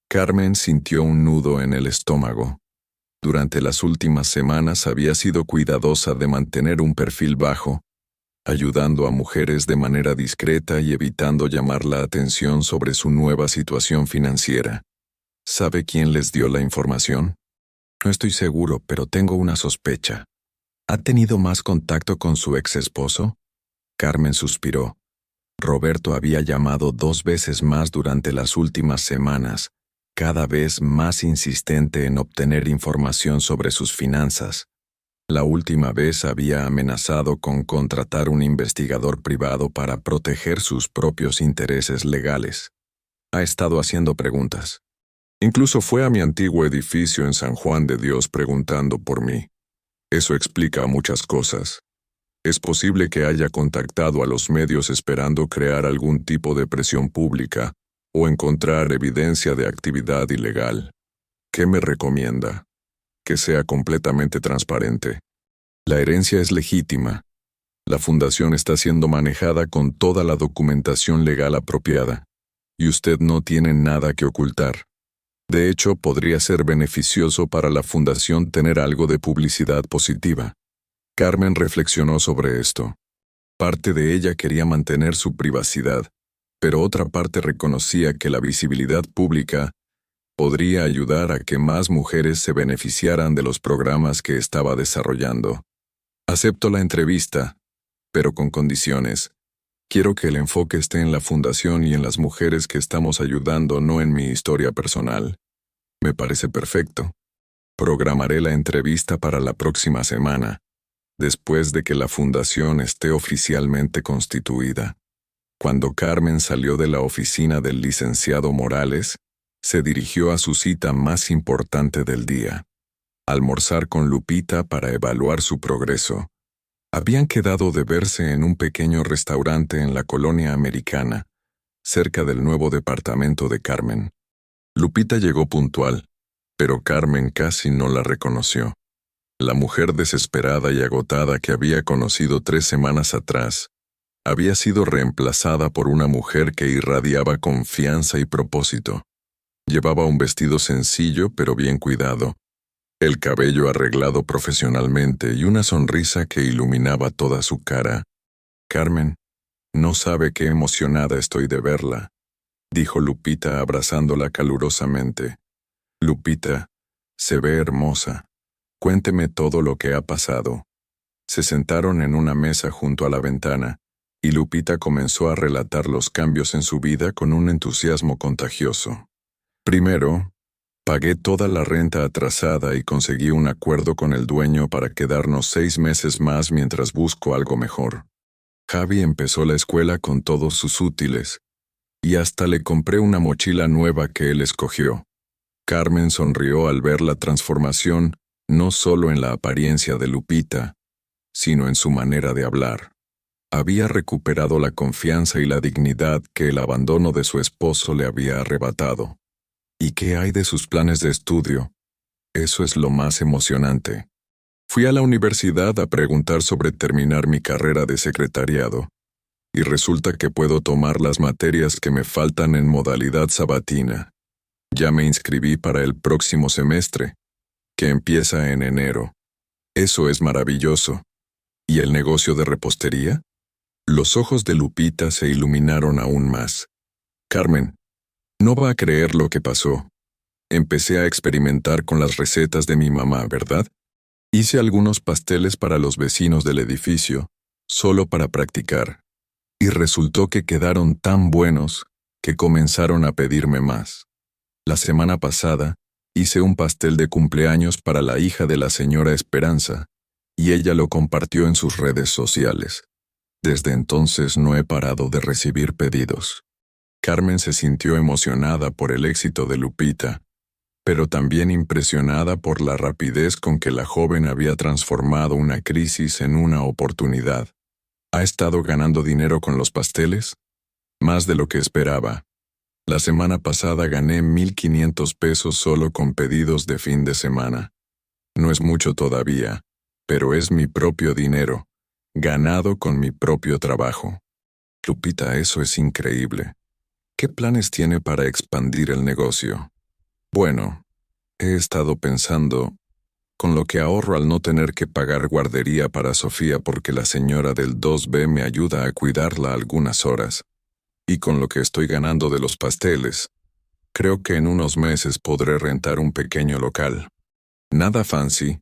Carmen sintió un nudo en el estómago. Durante las últimas semanas había sido cuidadosa de mantener un perfil bajo, ayudando a mujeres de manera discreta y evitando llamar la atención sobre su nueva situación financiera. ¿Sabe quién les dio la información? No estoy seguro, pero tengo una sospecha. ¿Ha tenido más contacto con su ex esposo? Carmen suspiró. Roberto había llamado 2 veces más durante las últimas semanas, cada vez más insistente en obtener información sobre sus finanzas. La última vez había amenazado con contratar un investigador privado para proteger sus propios intereses legales. Ha estado haciendo preguntas. Incluso fue a mi antiguo edificio en San Juan de Dios preguntando por mí. Eso explica muchas cosas. Es posible que haya contactado a los medios esperando crear algún tipo de presión pública o encontrar evidencia de actividad ilegal. ¿Qué me recomienda? Que sea completamente transparente. La herencia es legítima. La fundación está siendo manejada con toda la documentación legal apropiada, y usted no tiene nada que ocultar. De hecho, podría ser beneficioso para la fundación tener algo de publicidad positiva. Carmen reflexionó sobre esto. Parte de ella quería mantener su privacidad, pero otra parte reconocía que la visibilidad pública podría ayudar a que más mujeres se beneficiaran de los programas que estaba desarrollando. Acepto la entrevista, pero con condiciones. Quiero que el enfoque esté en la fundación y en las mujeres que estamos ayudando, no en mi historia personal. Me parece perfecto. Programaré la entrevista para la próxima semana, después de que la fundación esté oficialmente constituida. Cuando Carmen salió de la oficina del licenciado Morales, se dirigió a su cita más importante del día: almorzar con Lupita para evaluar su progreso. Habían quedado de verse en un pequeño restaurante en la colonia americana, cerca del nuevo departamento de Carmen. Lupita llegó puntual, pero Carmen casi no la reconoció. La mujer desesperada y agotada que había conocido 3 semanas atrás había sido reemplazada por una mujer que irradiaba confianza y propósito. Llevaba un vestido sencillo pero bien cuidado, el cabello arreglado profesionalmente y una sonrisa que iluminaba toda su cara. «Carmen, no sabe qué emocionada estoy de verla», dijo Lupita abrazándola calurosamente. «Lupita, se ve hermosa. Cuénteme todo lo que ha pasado». Se sentaron en una mesa junto a la ventana, y Lupita comenzó a relatar los cambios en su vida con un entusiasmo contagioso. «Primero, pagué toda la renta atrasada y conseguí un acuerdo con el dueño para quedarnos 6 meses más mientras busco algo mejor. Javi empezó la escuela con todos sus útiles, y hasta le compré una mochila nueva que él escogió». Carmen sonrió al ver la transformación, no solo en la apariencia de Lupita, sino en su manera de hablar. Había recuperado la confianza y la dignidad que el abandono de su esposo le había arrebatado. ¿Y qué hay de sus planes de estudio? Eso es lo más emocionante. Fui a la universidad a preguntar sobre terminar mi carrera de secretariado, y resulta que puedo tomar las materias que me faltan en modalidad sabatina. Ya me inscribí para el próximo semestre, que empieza en enero. Eso es maravilloso. ¿Y el negocio de repostería? Los ojos de Lupita se iluminaron aún más. «Carmen, no va a creer lo que pasó. Empecé a experimentar con las recetas de mi mamá, ¿verdad? Hice algunos pasteles para los vecinos del edificio, solo para practicar. Y resultó que quedaron tan buenos que comenzaron a pedirme más. La semana pasada, hice un pastel de cumpleaños para la hija de la señora Esperanza, y ella lo compartió en sus redes sociales. Desde entonces no he parado de recibir pedidos». Carmen se sintió emocionada por el éxito de Lupita, pero también impresionada por la rapidez con que la joven había transformado una crisis en una oportunidad. ¿Ha estado ganando dinero con los pasteles? Más de lo que esperaba. La semana pasada gané 1,500 pesos solo con pedidos de fin de semana. No es mucho todavía, pero es mi propio dinero, ganado con mi propio trabajo. Lupita, eso es increíble. ¿Qué planes tiene para expandir el negocio? Bueno, he estado pensando, con lo que ahorro al no tener que pagar guardería para Sofía porque la señora del 2B me ayuda a cuidarla algunas horas, y con lo que estoy ganando de los pasteles, creo que en unos meses podré rentar un pequeño local. Nada fancy,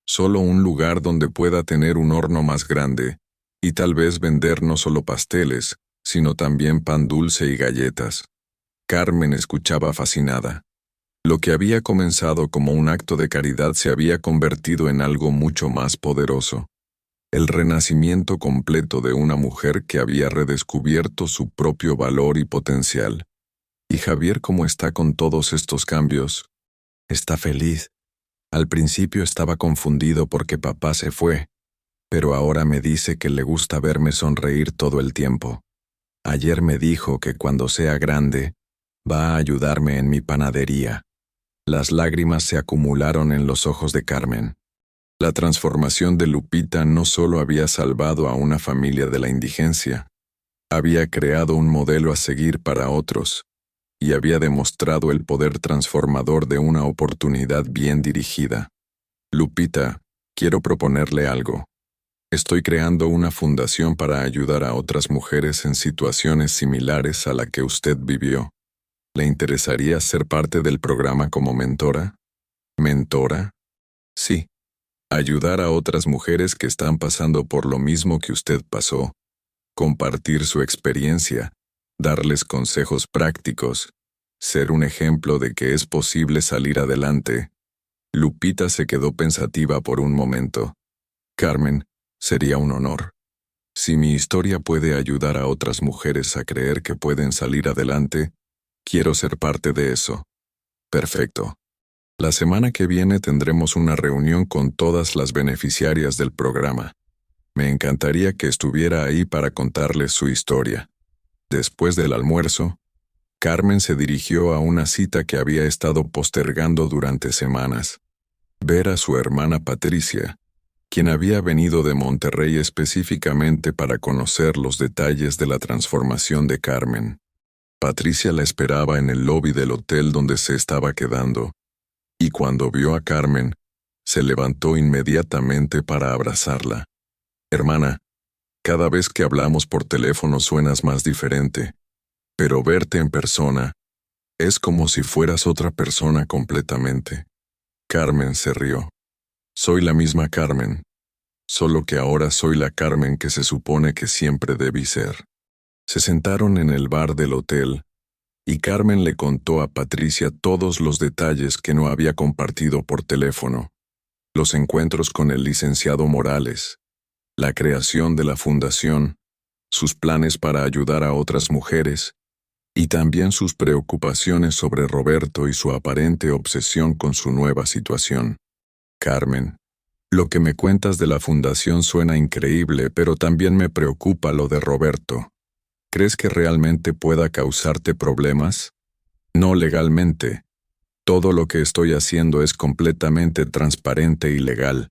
solo un lugar donde pueda tener un horno más grande, y tal vez vender no solo pasteles, sino también pan dulce y galletas. Carmen escuchaba fascinada. Lo que había comenzado como un acto de caridad se había convertido en algo mucho más poderoso. El renacimiento completo de una mujer que había redescubierto su propio valor y potencial. ¿Y Javier cómo está con todos estos cambios? Está feliz. Al principio estaba confundido porque papá se fue, pero ahora me dice que le gusta verme sonreír todo el tiempo. Ayer me dijo que cuando sea grande, va a ayudarme en mi panadería. Las lágrimas se acumularon en los ojos de Carmen. La transformación de Lupita no solo había salvado a una familia de la indigencia, había creado un modelo a seguir para otros, y había demostrado el poder transformador de una oportunidad bien dirigida. Lupita, quiero proponerle algo. Estoy creando una fundación para ayudar a otras mujeres en situaciones similares a la que usted vivió. ¿Le interesaría ser parte del programa como mentora? ¿Mentora? Sí. Ayudar a otras mujeres que están pasando por lo mismo que usted pasó. Compartir su experiencia, darles consejos prácticos, ser un ejemplo de que es posible salir adelante. Lupita se quedó pensativa por un momento. Carmen, sería un honor. Si mi historia puede ayudar a otras mujeres a creer que pueden salir adelante, quiero ser parte de eso. Perfecto. La semana que viene tendremos una reunión con todas las beneficiarias del programa. Me encantaría que estuviera ahí para contarles su historia. Después del almuerzo, Carmen se dirigió a una cita que había estado postergando durante semanas. Ver a su hermana Patricia, quien había venido de Monterrey específicamente para conocer los detalles de la transformación de Carmen. Patricia la esperaba en el lobby del hotel donde se estaba quedando, y cuando vio a Carmen, se levantó inmediatamente para abrazarla. Hermana, cada vez que hablamos por teléfono suenas más diferente, pero verte en persona es como si fueras otra persona completamente. Carmen se rió. Soy la misma Carmen, solo que ahora soy la Carmen que se supone que siempre debí ser. Se sentaron en el bar del hotel, y Carmen le contó a Patricia todos los detalles que no había compartido por teléfono. Los encuentros con el licenciado Morales, la creación de la fundación, sus planes para ayudar a otras mujeres, y también sus preocupaciones sobre Roberto y su aparente obsesión con su nueva situación. Carmen, lo que me cuentas de la fundación suena increíble, pero también me preocupa lo de Roberto. ¿Crees que realmente pueda causarte problemas? No legalmente. Todo lo que estoy haciendo es completamente transparente y legal,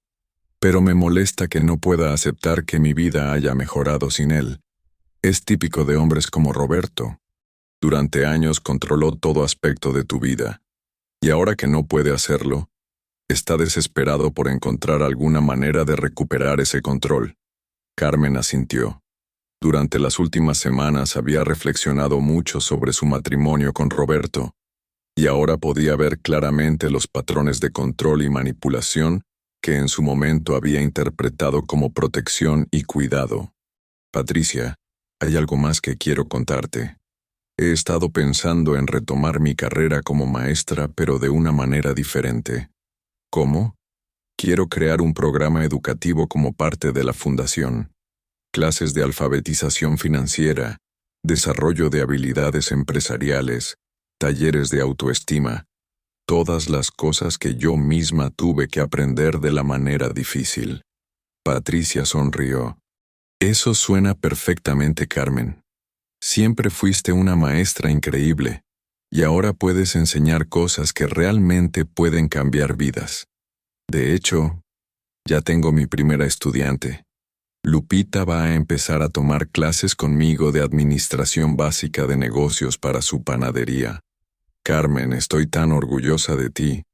pero me molesta que no pueda aceptar que mi vida haya mejorado sin él. Es típico de hombres como Roberto. Durante años controló todo aspecto de tu vida, y ahora que no puede hacerlo, está desesperado por encontrar alguna manera de recuperar ese control. Carmen asintió. Durante las últimas semanas había reflexionado mucho sobre su matrimonio con Roberto, y ahora podía ver claramente los patrones de control y manipulación que en su momento había interpretado como protección y cuidado. Patricia, hay algo más que quiero contarte. He estado pensando en retomar mi carrera como maestra, pero de una manera diferente. ¿Cómo? Quiero crear un programa educativo como parte de la fundación. Clases de alfabetización financiera, desarrollo de habilidades empresariales, talleres de autoestima, todas las cosas que yo misma tuve que aprender de la manera difícil. Patricia sonrió. Eso suena perfectamente, Carmen. Siempre fuiste una maestra increíble, y ahora puedes enseñar cosas que realmente pueden cambiar vidas. De hecho, ya tengo mi primera estudiante. Lupita va a empezar a tomar clases conmigo de administración básica de negocios para su panadería. Carmen, estoy tan orgullosa de ti,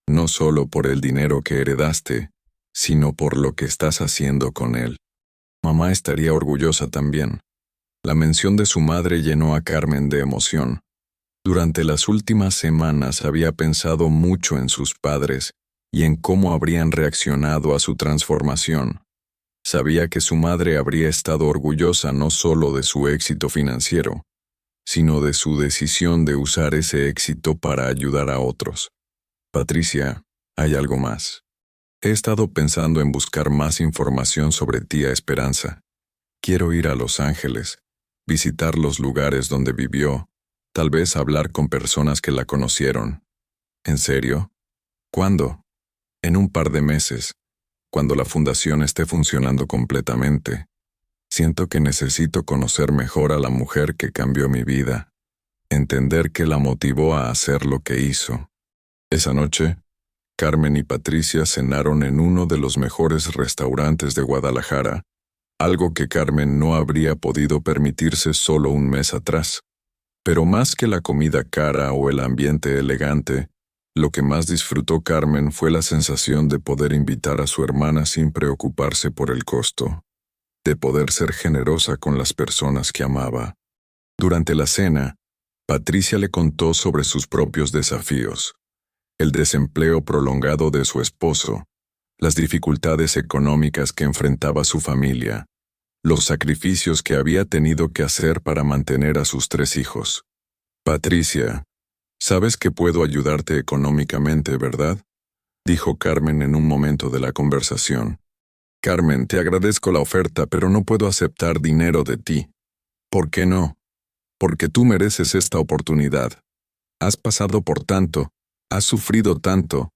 no solo por el dinero que heredaste, sino por lo que estás haciendo con él. Mamá estaría orgullosa también. La mención de su madre llenó a Carmen de emoción. Durante las últimas semanas había pensado mucho en sus padres y en cómo habrían reaccionado a su transformación. Sabía que su madre habría estado orgullosa no solo de su éxito financiero, sino de su decisión de usar ese éxito para ayudar a otros. Patricia, hay algo más. He estado pensando en buscar más información sobre tía Esperanza. Quiero ir a Los Ángeles, visitar los lugares donde vivió, tal vez hablar con personas que la conocieron. ¿En serio? ¿Cuándo? En un par de meses, cuando la fundación esté funcionando completamente. Siento que necesito conocer mejor a la mujer que cambió mi vida, entender qué la motivó a hacer lo que hizo. Esa noche, Carmen y Patricia cenaron en uno de los mejores restaurantes de Guadalajara, algo que Carmen no habría podido permitirse solo un mes atrás. Pero más que la comida cara o el ambiente elegante, lo que más disfrutó Carmen fue la sensación de poder invitar a su hermana sin preocuparse por el costo, de poder ser generosa con las personas que amaba. Durante la cena, Patricia le contó sobre sus propios desafíos, el desempleo prolongado de su esposo, las dificultades económicas que enfrentaba su familia, los sacrificios que había tenido que hacer para mantener a sus 3 hijos. Patricia, sabes que puedo ayudarte económicamente, ¿verdad? Dijo Carmen en un momento de la conversación. Carmen, te agradezco la oferta, pero no puedo aceptar dinero de ti. ¿Por qué no? Porque tú mereces esta oportunidad. Has pasado por tanto, has sufrido tanto.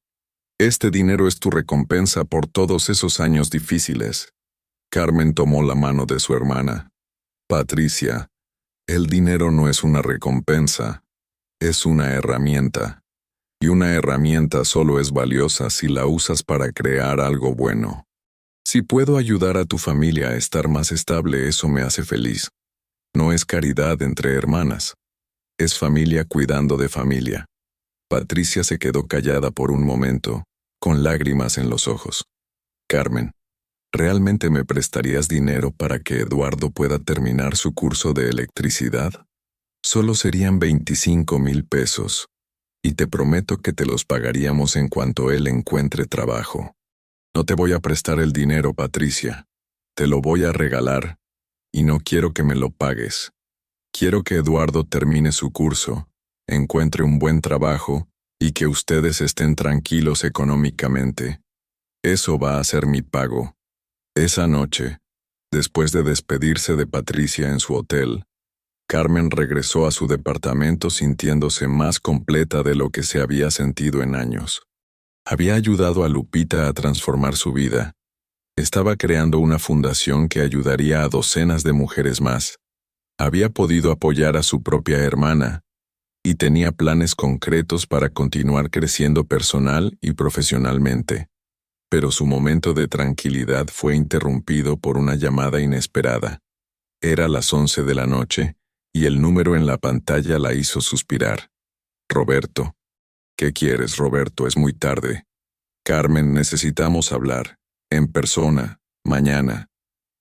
Este dinero es tu recompensa por todos esos años difíciles. Carmen tomó la mano de su hermana. Patricia, El dinero no es una recompensa, es una herramienta. Y una herramienta solo es valiosa si la usas para crear algo bueno. Si puedo ayudar a tu familia a estar más estable, eso me hace feliz. No es caridad entre hermanas. Es familia cuidando de familia. Patricia se quedó callada por un momento, con lágrimas en los ojos. Carmen, ¿realmente me prestarías dinero para que Eduardo pueda terminar su curso de electricidad? Solo serían 25,000 pesos. Y te prometo que te los pagaríamos en cuanto él encuentre trabajo. No te voy a prestar el dinero, Patricia. Te lo voy a regalar, y no quiero que me lo pagues. Quiero que Eduardo termine su curso, encuentre un buen trabajo, y que ustedes estén tranquilos económicamente. Eso va a ser mi pago. Esa noche, después de despedirse de Patricia en su hotel, Carmen regresó a su departamento sintiéndose más completa de lo que se había sentido en años. Había ayudado a Lupita a transformar su vida. Estaba creando una fundación que ayudaría a docenas de mujeres más. Había podido apoyar a su propia hermana, y tenía planes concretos para continuar creciendo personal y profesionalmente. Pero su momento de tranquilidad fue interrumpido por una llamada inesperada. Era las 11 de la noche, y el número en la pantalla la hizo suspirar. Roberto. ¿Qué quieres, Roberto? Es muy tarde. Carmen, necesitamos hablar. En persona. Mañana.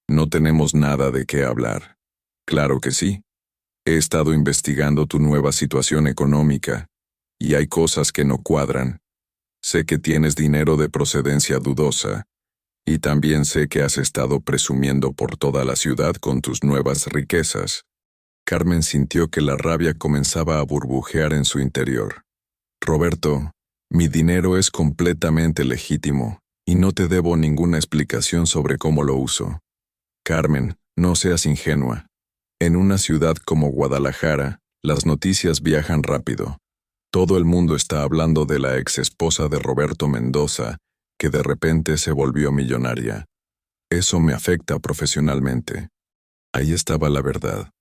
No tenemos nada de qué hablar. Claro que sí. He estado investigando tu nueva situación económica, y hay cosas que no cuadran. Sé que tienes dinero de procedencia dudosa, y también sé que has estado presumiendo por toda la ciudad con tus nuevas riquezas. Carmen sintió que la rabia comenzaba a burbujear en su interior. Roberto, mi dinero es completamente legítimo, y no te debo ninguna explicación sobre cómo lo uso. Carmen, no seas ingenua. En una ciudad como Guadalajara, las noticias viajan rápido. Todo el mundo está hablando de la exesposa de Roberto Mendoza, que de repente se volvió millonaria. Eso me afecta profesionalmente. Ahí estaba la verdad.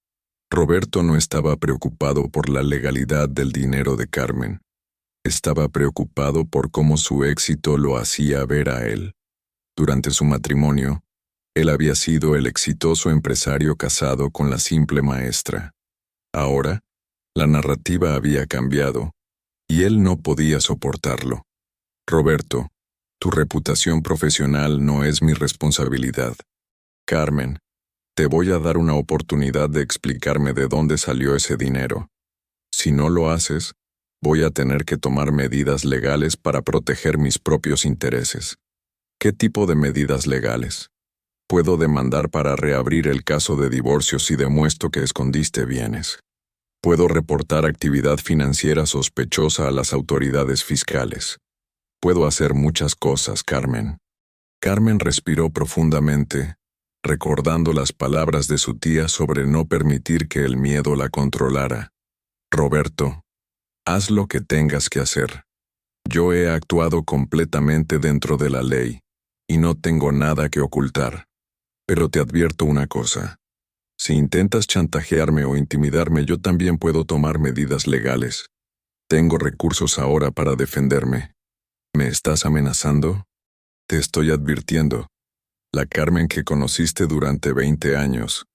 Roberto no estaba preocupado por la legalidad del dinero de Carmen. Estaba preocupado por cómo su éxito lo hacía ver a él. Durante su matrimonio, él había sido el exitoso empresario casado con la simple maestra. Ahora, la narrativa había cambiado, y él no podía soportarlo. Roberto, tu reputación profesional no es mi responsabilidad. Carmen, te voy a dar una oportunidad de explicarme de dónde salió ese dinero. Si no lo haces, voy a tener que tomar medidas legales para proteger mis propios intereses. ¿Qué tipo de medidas legales? Puedo demandar para reabrir el caso de divorcio si demuestro que escondiste bienes. Puedo reportar actividad financiera sospechosa a las autoridades fiscales. Puedo hacer muchas cosas, Carmen. Carmen respiró profundamente, recordando las palabras de su tía sobre no permitir que el miedo la controlara. Roberto, haz lo que tengas que hacer. Yo he actuado completamente dentro de la ley, y no tengo nada que ocultar. Pero te advierto una cosa. Si intentas chantajearme o intimidarme, yo también puedo tomar medidas legales. Tengo recursos ahora para defenderme. ¿Me estás amenazando? Te estoy advirtiendo. La Carmen que conociste durante 20 años,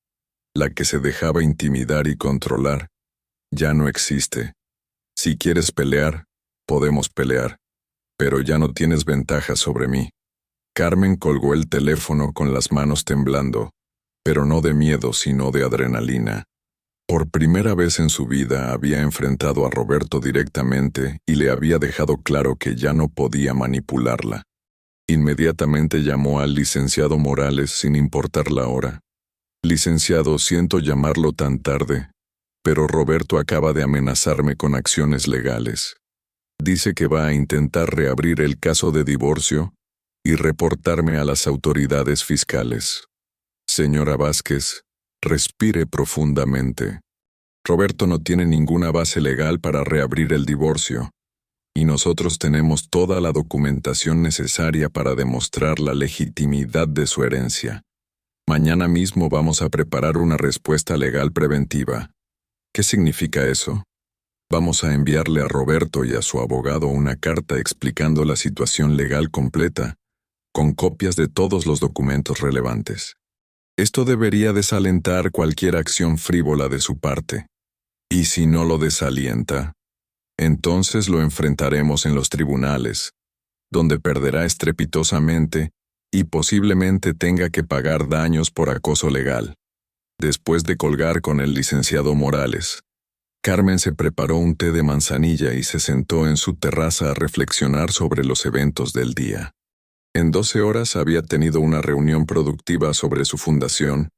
la que se dejaba intimidar y controlar, ya no existe. Si quieres pelear, podemos pelear, pero ya no tienes ventaja sobre mí. Carmen colgó el teléfono con las manos temblando, pero no de miedo sino de adrenalina. Por primera vez en su vida había enfrentado a Roberto directamente y le había dejado claro que ya no podía manipularla. Inmediatamente llamó al licenciado Morales sin importar la hora. Licenciado, siento llamarlo tan tarde, pero Roberto acaba de amenazarme con acciones legales. Dice que va a intentar reabrir el caso de divorcio y reportarme a las autoridades fiscales. Señora Vázquez, respire profundamente. Roberto no tiene ninguna base legal para reabrir el divorcio, y nosotros tenemos toda la documentación necesaria para demostrar la legitimidad de su herencia. Mañana mismo vamos a preparar una respuesta legal preventiva. ¿Qué significa eso? Vamos a enviarle a Roberto y a su abogado una carta explicando la situación legal completa, con copias de todos los documentos relevantes. Esto debería desalentar cualquier acción frívola de su parte. Y si no lo desalienta, entonces lo enfrentaremos en los tribunales, donde perderá estrepitosamente y posiblemente tenga que pagar daños por acoso legal. Después de colgar con el licenciado Morales, Carmen se preparó un té de manzanilla y se sentó en su terraza a reflexionar sobre los eventos del día. En 12 horas había tenido una reunión productiva sobre su fundación,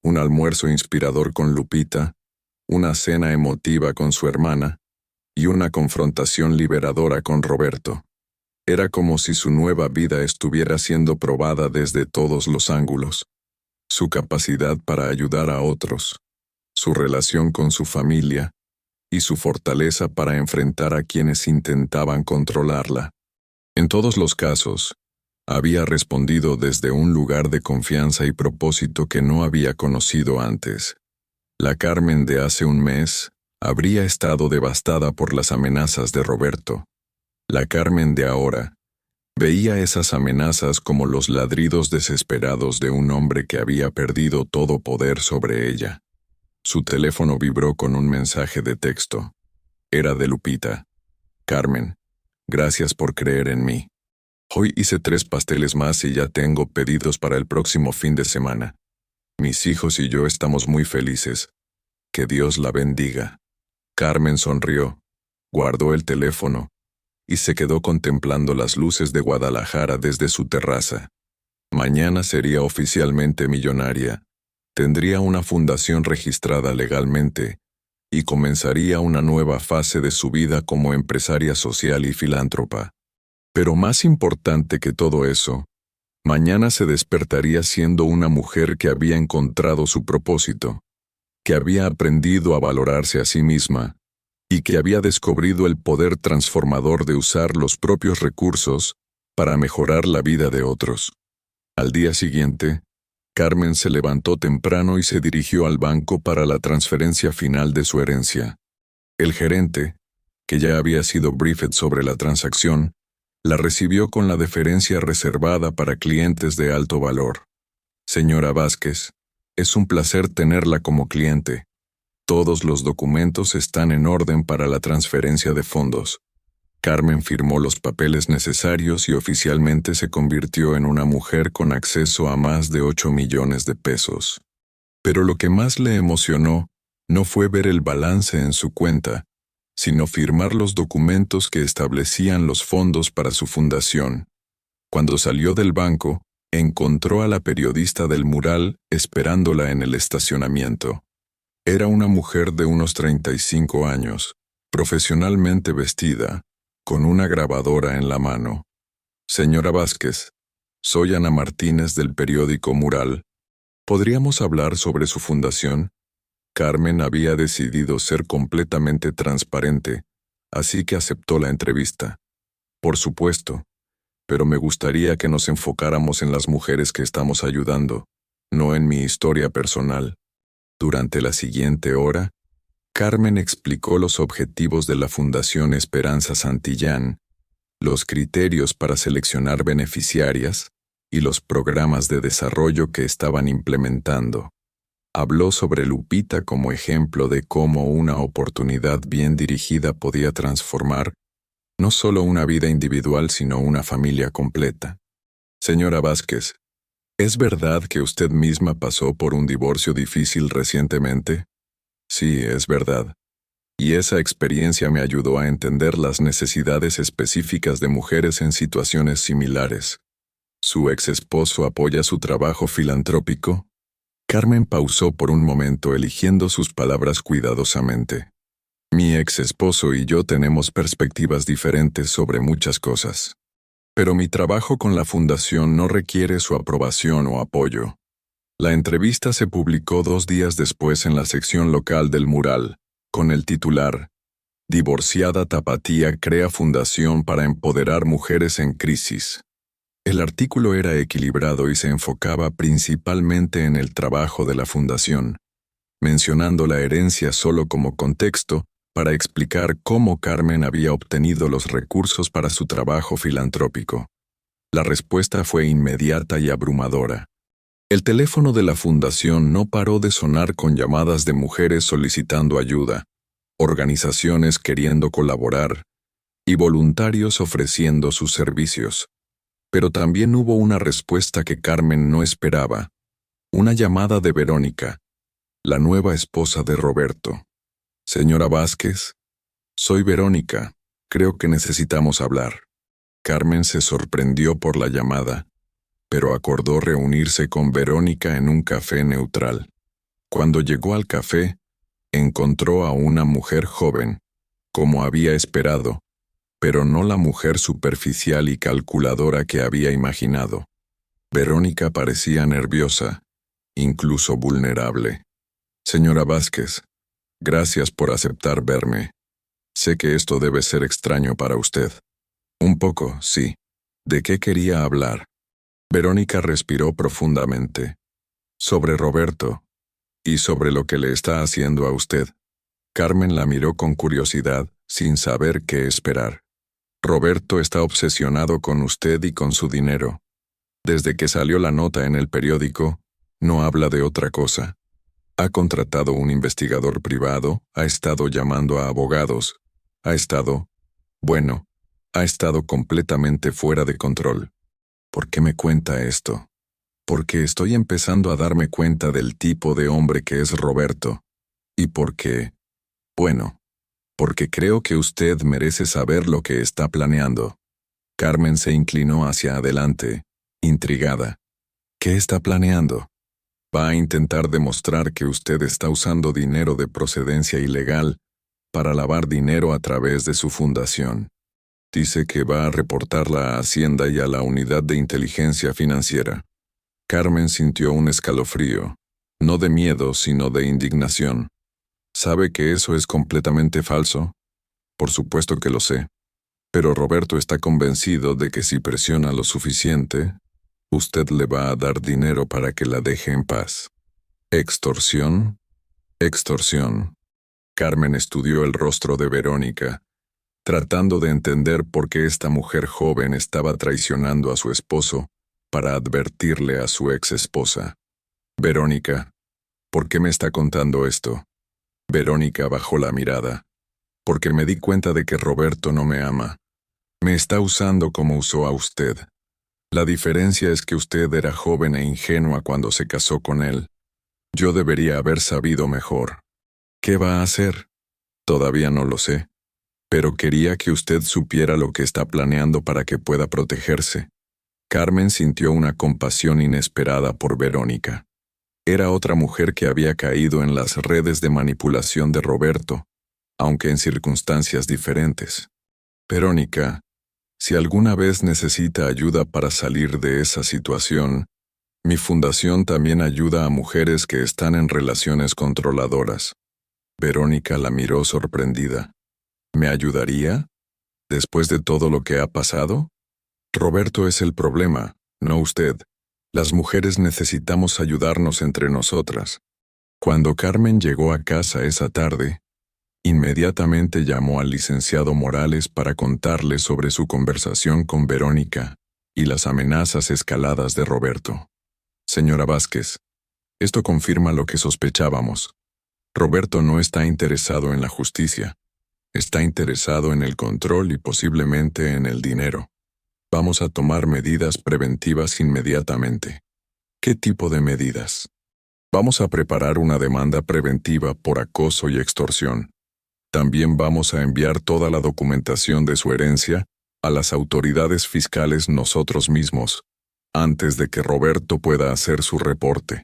un almuerzo inspirador con Lupita, una cena emotiva con su hermana y una confrontación liberadora con Roberto. Era como si su nueva vida estuviera siendo probada desde todos los ángulos. Su capacidad para ayudar a otros, su relación con su familia y su fortaleza para enfrentar a quienes intentaban controlarla. En todos los casos, había respondido desde un lugar de confianza y propósito que no había conocido antes. La Carmen de hace un mes habría estado devastada por las amenazas de Roberto. La Carmen de ahora veía esas amenazas como los ladridos desesperados de un hombre que había perdido todo poder sobre ella. Su teléfono vibró con un mensaje de texto. Era de Lupita. Carmen, gracias por creer en mí. Hoy hice 3 pasteles más y ya tengo pedidos para el próximo fin de semana. Mis hijos y yo estamos muy felices. Que Dios la bendiga. Carmen sonrió, guardó el teléfono y se quedó contemplando las luces de Guadalajara desde su terraza. Mañana sería oficialmente millonaria, tendría una fundación registrada legalmente y comenzaría una nueva fase de su vida como empresaria social y filántropa. Pero más importante que todo eso, mañana se despertaría siendo una mujer que había encontrado su propósito, que había aprendido a valorarse a sí misma y que había descubrido el poder transformador de usar los propios recursos para mejorar la vida de otros. Al día siguiente, Carmen se levantó temprano y se dirigió al banco para la transferencia final de su herencia. El gerente, que ya había sido briefed sobre la transacción, la recibió con la deferencia reservada para clientes de alto valor. Señora Vázquez, es un placer tenerla como cliente. Todos los documentos están en orden para la transferencia de fondos. Carmen firmó los papeles necesarios y oficialmente se convirtió en una mujer con acceso a más de 8 millones de pesos. Pero lo que más le emocionó no fue ver el balance en su cuenta, sino firmar los documentos que establecían los fondos para su fundación. Cuando salió del banco, encontró a la periodista del mural esperándola en el estacionamiento. Era una mujer de unos 35 años, profesionalmente vestida, con una grabadora en la mano. Señora Vázquez, soy Ana Martínez del periódico Mural. ¿Podríamos hablar sobre su fundación? Carmen había decidido ser completamente transparente, así que aceptó la entrevista. Por supuesto, pero me gustaría que nos enfocáramos en las mujeres que estamos ayudando, no en mi historia personal. Durante la siguiente hora, Carmen explicó los objetivos de la Fundación Esperanza Santillán, los criterios para seleccionar beneficiarias y los programas de desarrollo que estaban implementando. Habló sobre Lupita como ejemplo de cómo una oportunidad bien dirigida podía transformar no solo una vida individual sino una familia completa. Señora Vázquez, ¿es verdad que usted misma pasó por un divorcio difícil recientemente? Sí, es verdad. Y esa experiencia me ayudó a entender las necesidades específicas de mujeres en situaciones similares. ¿Su ex esposo apoya su trabajo filantrópico? Carmen pausó por un momento eligiendo sus palabras cuidadosamente. Mi ex esposo y yo tenemos perspectivas diferentes sobre muchas cosas. Pero mi trabajo con la fundación no requiere su aprobación o apoyo. La entrevista se publicó 2 días después en la sección local del Mural, con el titular Divorciada Tapatía crea fundación para empoderar mujeres en crisis. El artículo era equilibrado y se enfocaba principalmente en el trabajo de la fundación, mencionando la herencia solo como contexto para explicar cómo Carmen había obtenido los recursos para su trabajo filantrópico. La respuesta fue inmediata y abrumadora. El teléfono de la fundación no paró de sonar con llamadas de mujeres solicitando ayuda, organizaciones queriendo colaborar y voluntarios ofreciendo sus servicios. Pero también hubo una respuesta que Carmen no esperaba. Una llamada de Verónica, la nueva esposa de Roberto. Señora Vázquez, soy Verónica. Creo que necesitamos hablar. Carmen se sorprendió por la llamada, pero acordó reunirse con Verónica en un café neutral. Cuando llegó al café, encontró a una mujer joven, como había esperado, pero no la mujer superficial y calculadora que había imaginado. Verónica parecía nerviosa, incluso vulnerable. Señora Vázquez, gracias por aceptar verme. Sé que esto debe ser extraño para usted. Un poco, sí. ¿De qué quería hablar? Verónica respiró profundamente. Sobre Roberto, y sobre lo que le está haciendo a usted. Carmen la miró con curiosidad, sin saber qué esperar. Roberto está obsesionado con usted y con su dinero. Desde que salió la nota en el periódico, no habla de otra cosa. Ha contratado un investigador privado, ha estado llamando a abogados, ha estado completamente fuera de control. ¿Por qué me cuenta esto? Porque estoy empezando a darme cuenta del tipo de hombre que es Roberto. Y porque creo que usted merece saber lo que está planeando. Carmen se inclinó hacia adelante, intrigada. ¿Qué está planeando? Va a intentar demostrar que usted está usando dinero de procedencia ilegal para lavar dinero a través de su fundación. Dice que va a reportarla a Hacienda y a la Unidad de Inteligencia Financiera. Carmen sintió un escalofrío, no de miedo, sino de indignación. ¿Sabe que eso es completamente falso? Por supuesto que lo sé. Pero Roberto está convencido de que si presiona lo suficiente, usted le va a dar dinero para que la deje en paz. ¿Extorsión? Extorsión. Carmen estudió el rostro de Verónica, tratando de entender por qué esta mujer joven estaba traicionando a su esposo para advertirle a su ex esposa. Verónica, ¿por qué me está contando esto? Verónica bajó la mirada. Porque me di cuenta de que Roberto no me ama. Me está usando como usó a usted. La diferencia es que usted era joven e ingenua cuando se casó con él. Yo debería haber sabido mejor. ¿Qué va a hacer? Todavía no lo sé. Pero quería que usted supiera lo que está planeando para que pueda protegerse. Carmen sintió una compasión inesperada por Verónica. Era otra mujer que había caído en las redes de manipulación de Roberto, aunque en circunstancias diferentes. Verónica, si alguna vez necesita ayuda para salir de esa situación, mi fundación también ayuda a mujeres que están en relaciones controladoras. Verónica la miró sorprendida. ¿Me ayudaría? ¿Después de todo lo que ha pasado? Roberto es el problema, no usted. Las mujeres necesitamos ayudarnos entre nosotras. Cuando Carmen llegó a casa esa tarde, inmediatamente llamó al licenciado Morales para contarle sobre su conversación con Verónica y las amenazas escaladas de Roberto. Señora Vázquez, esto confirma lo que sospechábamos. Roberto no está interesado en la justicia. Está interesado en el control y posiblemente en el dinero. Vamos a tomar medidas preventivas inmediatamente. ¿Qué tipo de medidas? Vamos a preparar una demanda preventiva por acoso y extorsión. También vamos a enviar toda la documentación de su herencia a las autoridades fiscales nosotros mismos, antes de que Roberto pueda hacer su reporte.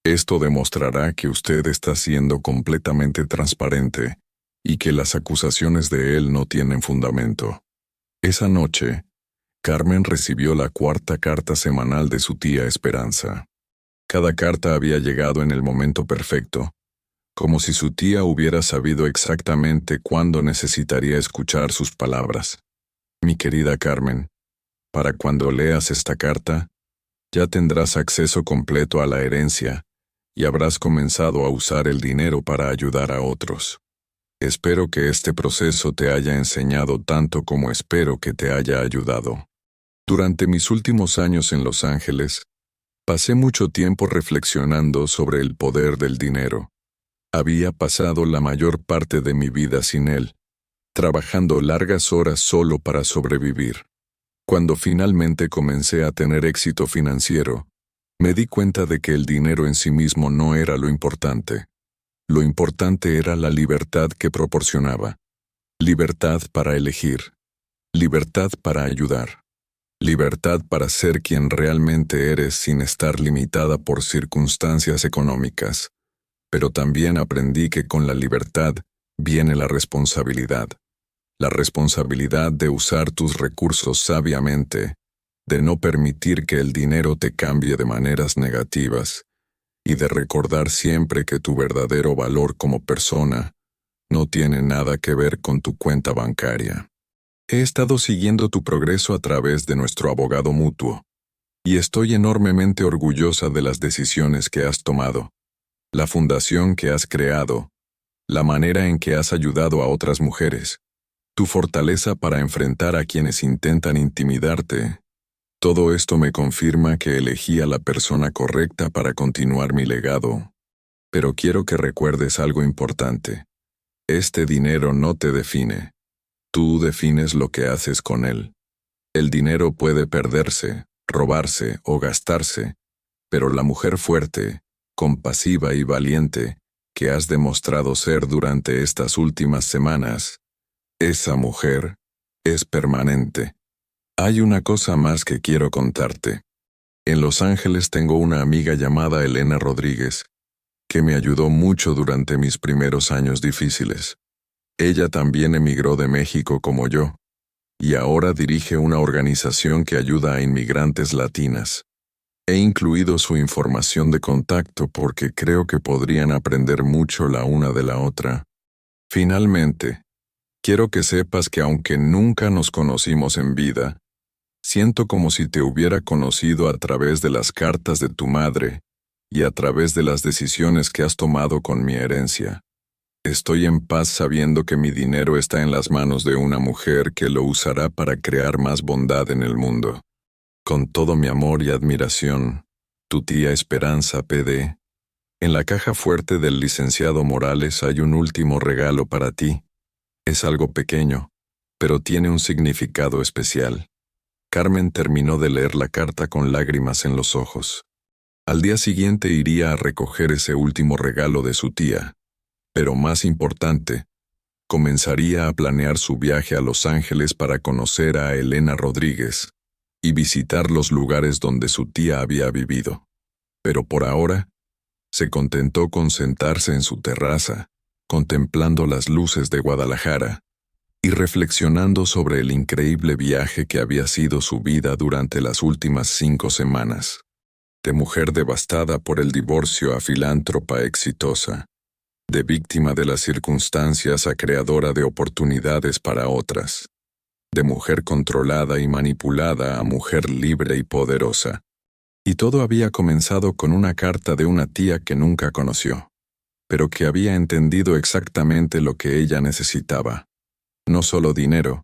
Esto demostrará que usted está siendo completamente transparente y que las acusaciones de él no tienen fundamento. Esa noche, Carmen recibió la cuarta carta semanal de su tía Esperanza. Cada carta había llegado en el momento perfecto, como si su tía hubiera sabido exactamente cuándo necesitaría escuchar sus palabras. Mi querida Carmen, para cuando leas esta carta, ya tendrás acceso completo a la herencia y habrás comenzado a usar el dinero para ayudar a otros. Espero que este proceso te haya enseñado tanto como espero que te haya ayudado. Durante mis últimos años en Los Ángeles, pasé mucho tiempo reflexionando sobre el poder del dinero. Había pasado la mayor parte de mi vida sin él, trabajando largas horas solo para sobrevivir. Cuando finalmente comencé a tener éxito financiero, me di cuenta de que el dinero en sí mismo no era lo importante. Lo importante era la libertad que proporcionaba. Libertad para elegir. Libertad para ayudar. Libertad para ser quien realmente eres sin estar limitada por circunstancias económicas. Pero también aprendí que con la libertad viene la responsabilidad. La responsabilidad de usar tus recursos sabiamente, de no permitir que el dinero te cambie de maneras negativas, y de recordar siempre que tu verdadero valor como persona no tiene nada que ver con tu cuenta bancaria. He estado siguiendo tu progreso a través de nuestro abogado mutuo, y estoy enormemente orgullosa de las decisiones que has tomado, la fundación que has creado, la manera en que has ayudado a otras mujeres, tu fortaleza para enfrentar a quienes intentan intimidarte. Todo esto me confirma que elegí a la persona correcta para continuar mi legado. Pero quiero que recuerdes algo importante. Este dinero no te define. Tú defines lo que haces con él. El dinero puede perderse, robarse o gastarse, pero la mujer fuerte, compasiva y valiente que has demostrado ser durante estas últimas semanas, esa mujer es permanente. Hay una cosa más que quiero contarte. En Los Ángeles tengo una amiga llamada Elena Rodríguez, que me ayudó mucho durante mis primeros años difíciles. Ella también emigró de México como yo, y ahora dirige una organización que ayuda a inmigrantes latinas. He incluido su información de contacto porque creo que podrían aprender mucho la una de la otra. Finalmente, quiero que sepas que aunque nunca nos conocimos en vida, siento como si te hubiera conocido a través de las cartas de tu madre y a través de las decisiones que has tomado con mi herencia. Estoy en paz sabiendo que mi dinero está en las manos de una mujer que lo usará para crear más bondad en el mundo. Con todo mi amor y admiración, tu tía Esperanza PD. En la caja fuerte del licenciado Morales hay un último regalo para ti. Es algo pequeño, pero tiene un significado especial. Carmen terminó de leer la carta con lágrimas en los ojos. Al día siguiente iría a recoger ese último regalo de su tía. Pero más importante, comenzaría a planear su viaje a Los Ángeles para conocer a Elena Rodríguez y visitar los lugares donde su tía había vivido. Pero por ahora, se contentó con sentarse en su terraza, contemplando las luces de Guadalajara y reflexionando sobre el increíble viaje que había sido su vida durante las últimas 5 semanas. De mujer devastada por el divorcio a filántropa exitosa, de víctima de las circunstancias a creadora de oportunidades para otras, de mujer controlada y manipulada a mujer libre y poderosa. Y todo había comenzado con una carta de una tía que nunca conoció, pero que había entendido exactamente lo que ella necesitaba. No solo dinero,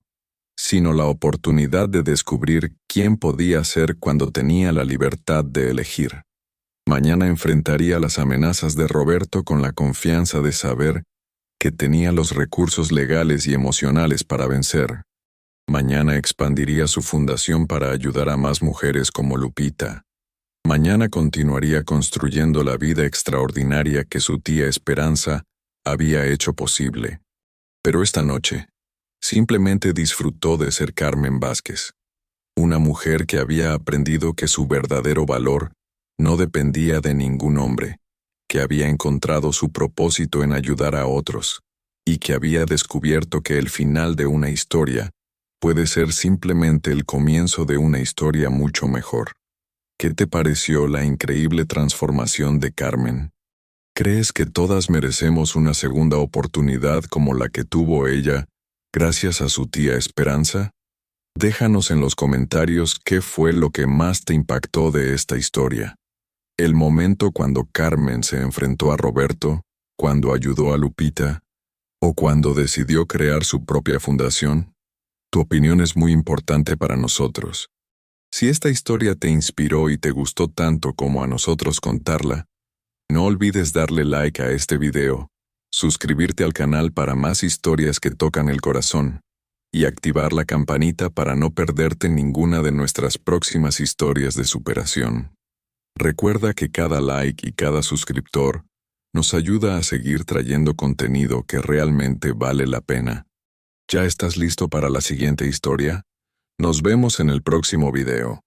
sino la oportunidad de descubrir quién podía ser cuando tenía la libertad de elegir. Mañana enfrentaría las amenazas de Roberto con la confianza de saber que tenía los recursos legales y emocionales para vencer. Mañana expandiría su fundación para ayudar a más mujeres como Lupita. Mañana continuaría construyendo la vida extraordinaria que su tía Esperanza había hecho posible. Pero esta noche, simplemente disfrutó de ser Carmen Vázquez, una mujer que había aprendido que su verdadero valor no dependía de ningún hombre, que había encontrado su propósito en ayudar a otros, y que había descubierto que el final de una historia puede ser simplemente el comienzo de una historia mucho mejor. ¿Qué te pareció la increíble transformación de Carmen? ¿Crees que todas merecemos una segunda oportunidad como la que tuvo ella, gracias a su tía Esperanza? Déjanos en los comentarios qué fue lo que más te impactó de esta historia. El momento cuando Carmen se enfrentó a Roberto, cuando ayudó a Lupita, o cuando decidió crear su propia fundación. Tu opinión es muy importante para nosotros. Si esta historia te inspiró y te gustó tanto como a nosotros contarla, no olvides darle like a este video, suscribirte al canal para más historias que tocan el corazón, y activar la campanita para no perderte ninguna de nuestras próximas historias de superación. Recuerda que cada like y cada suscriptor nos ayuda a seguir trayendo contenido que realmente vale la pena. ¿Ya estás listo para la siguiente historia? Nos vemos en el próximo video.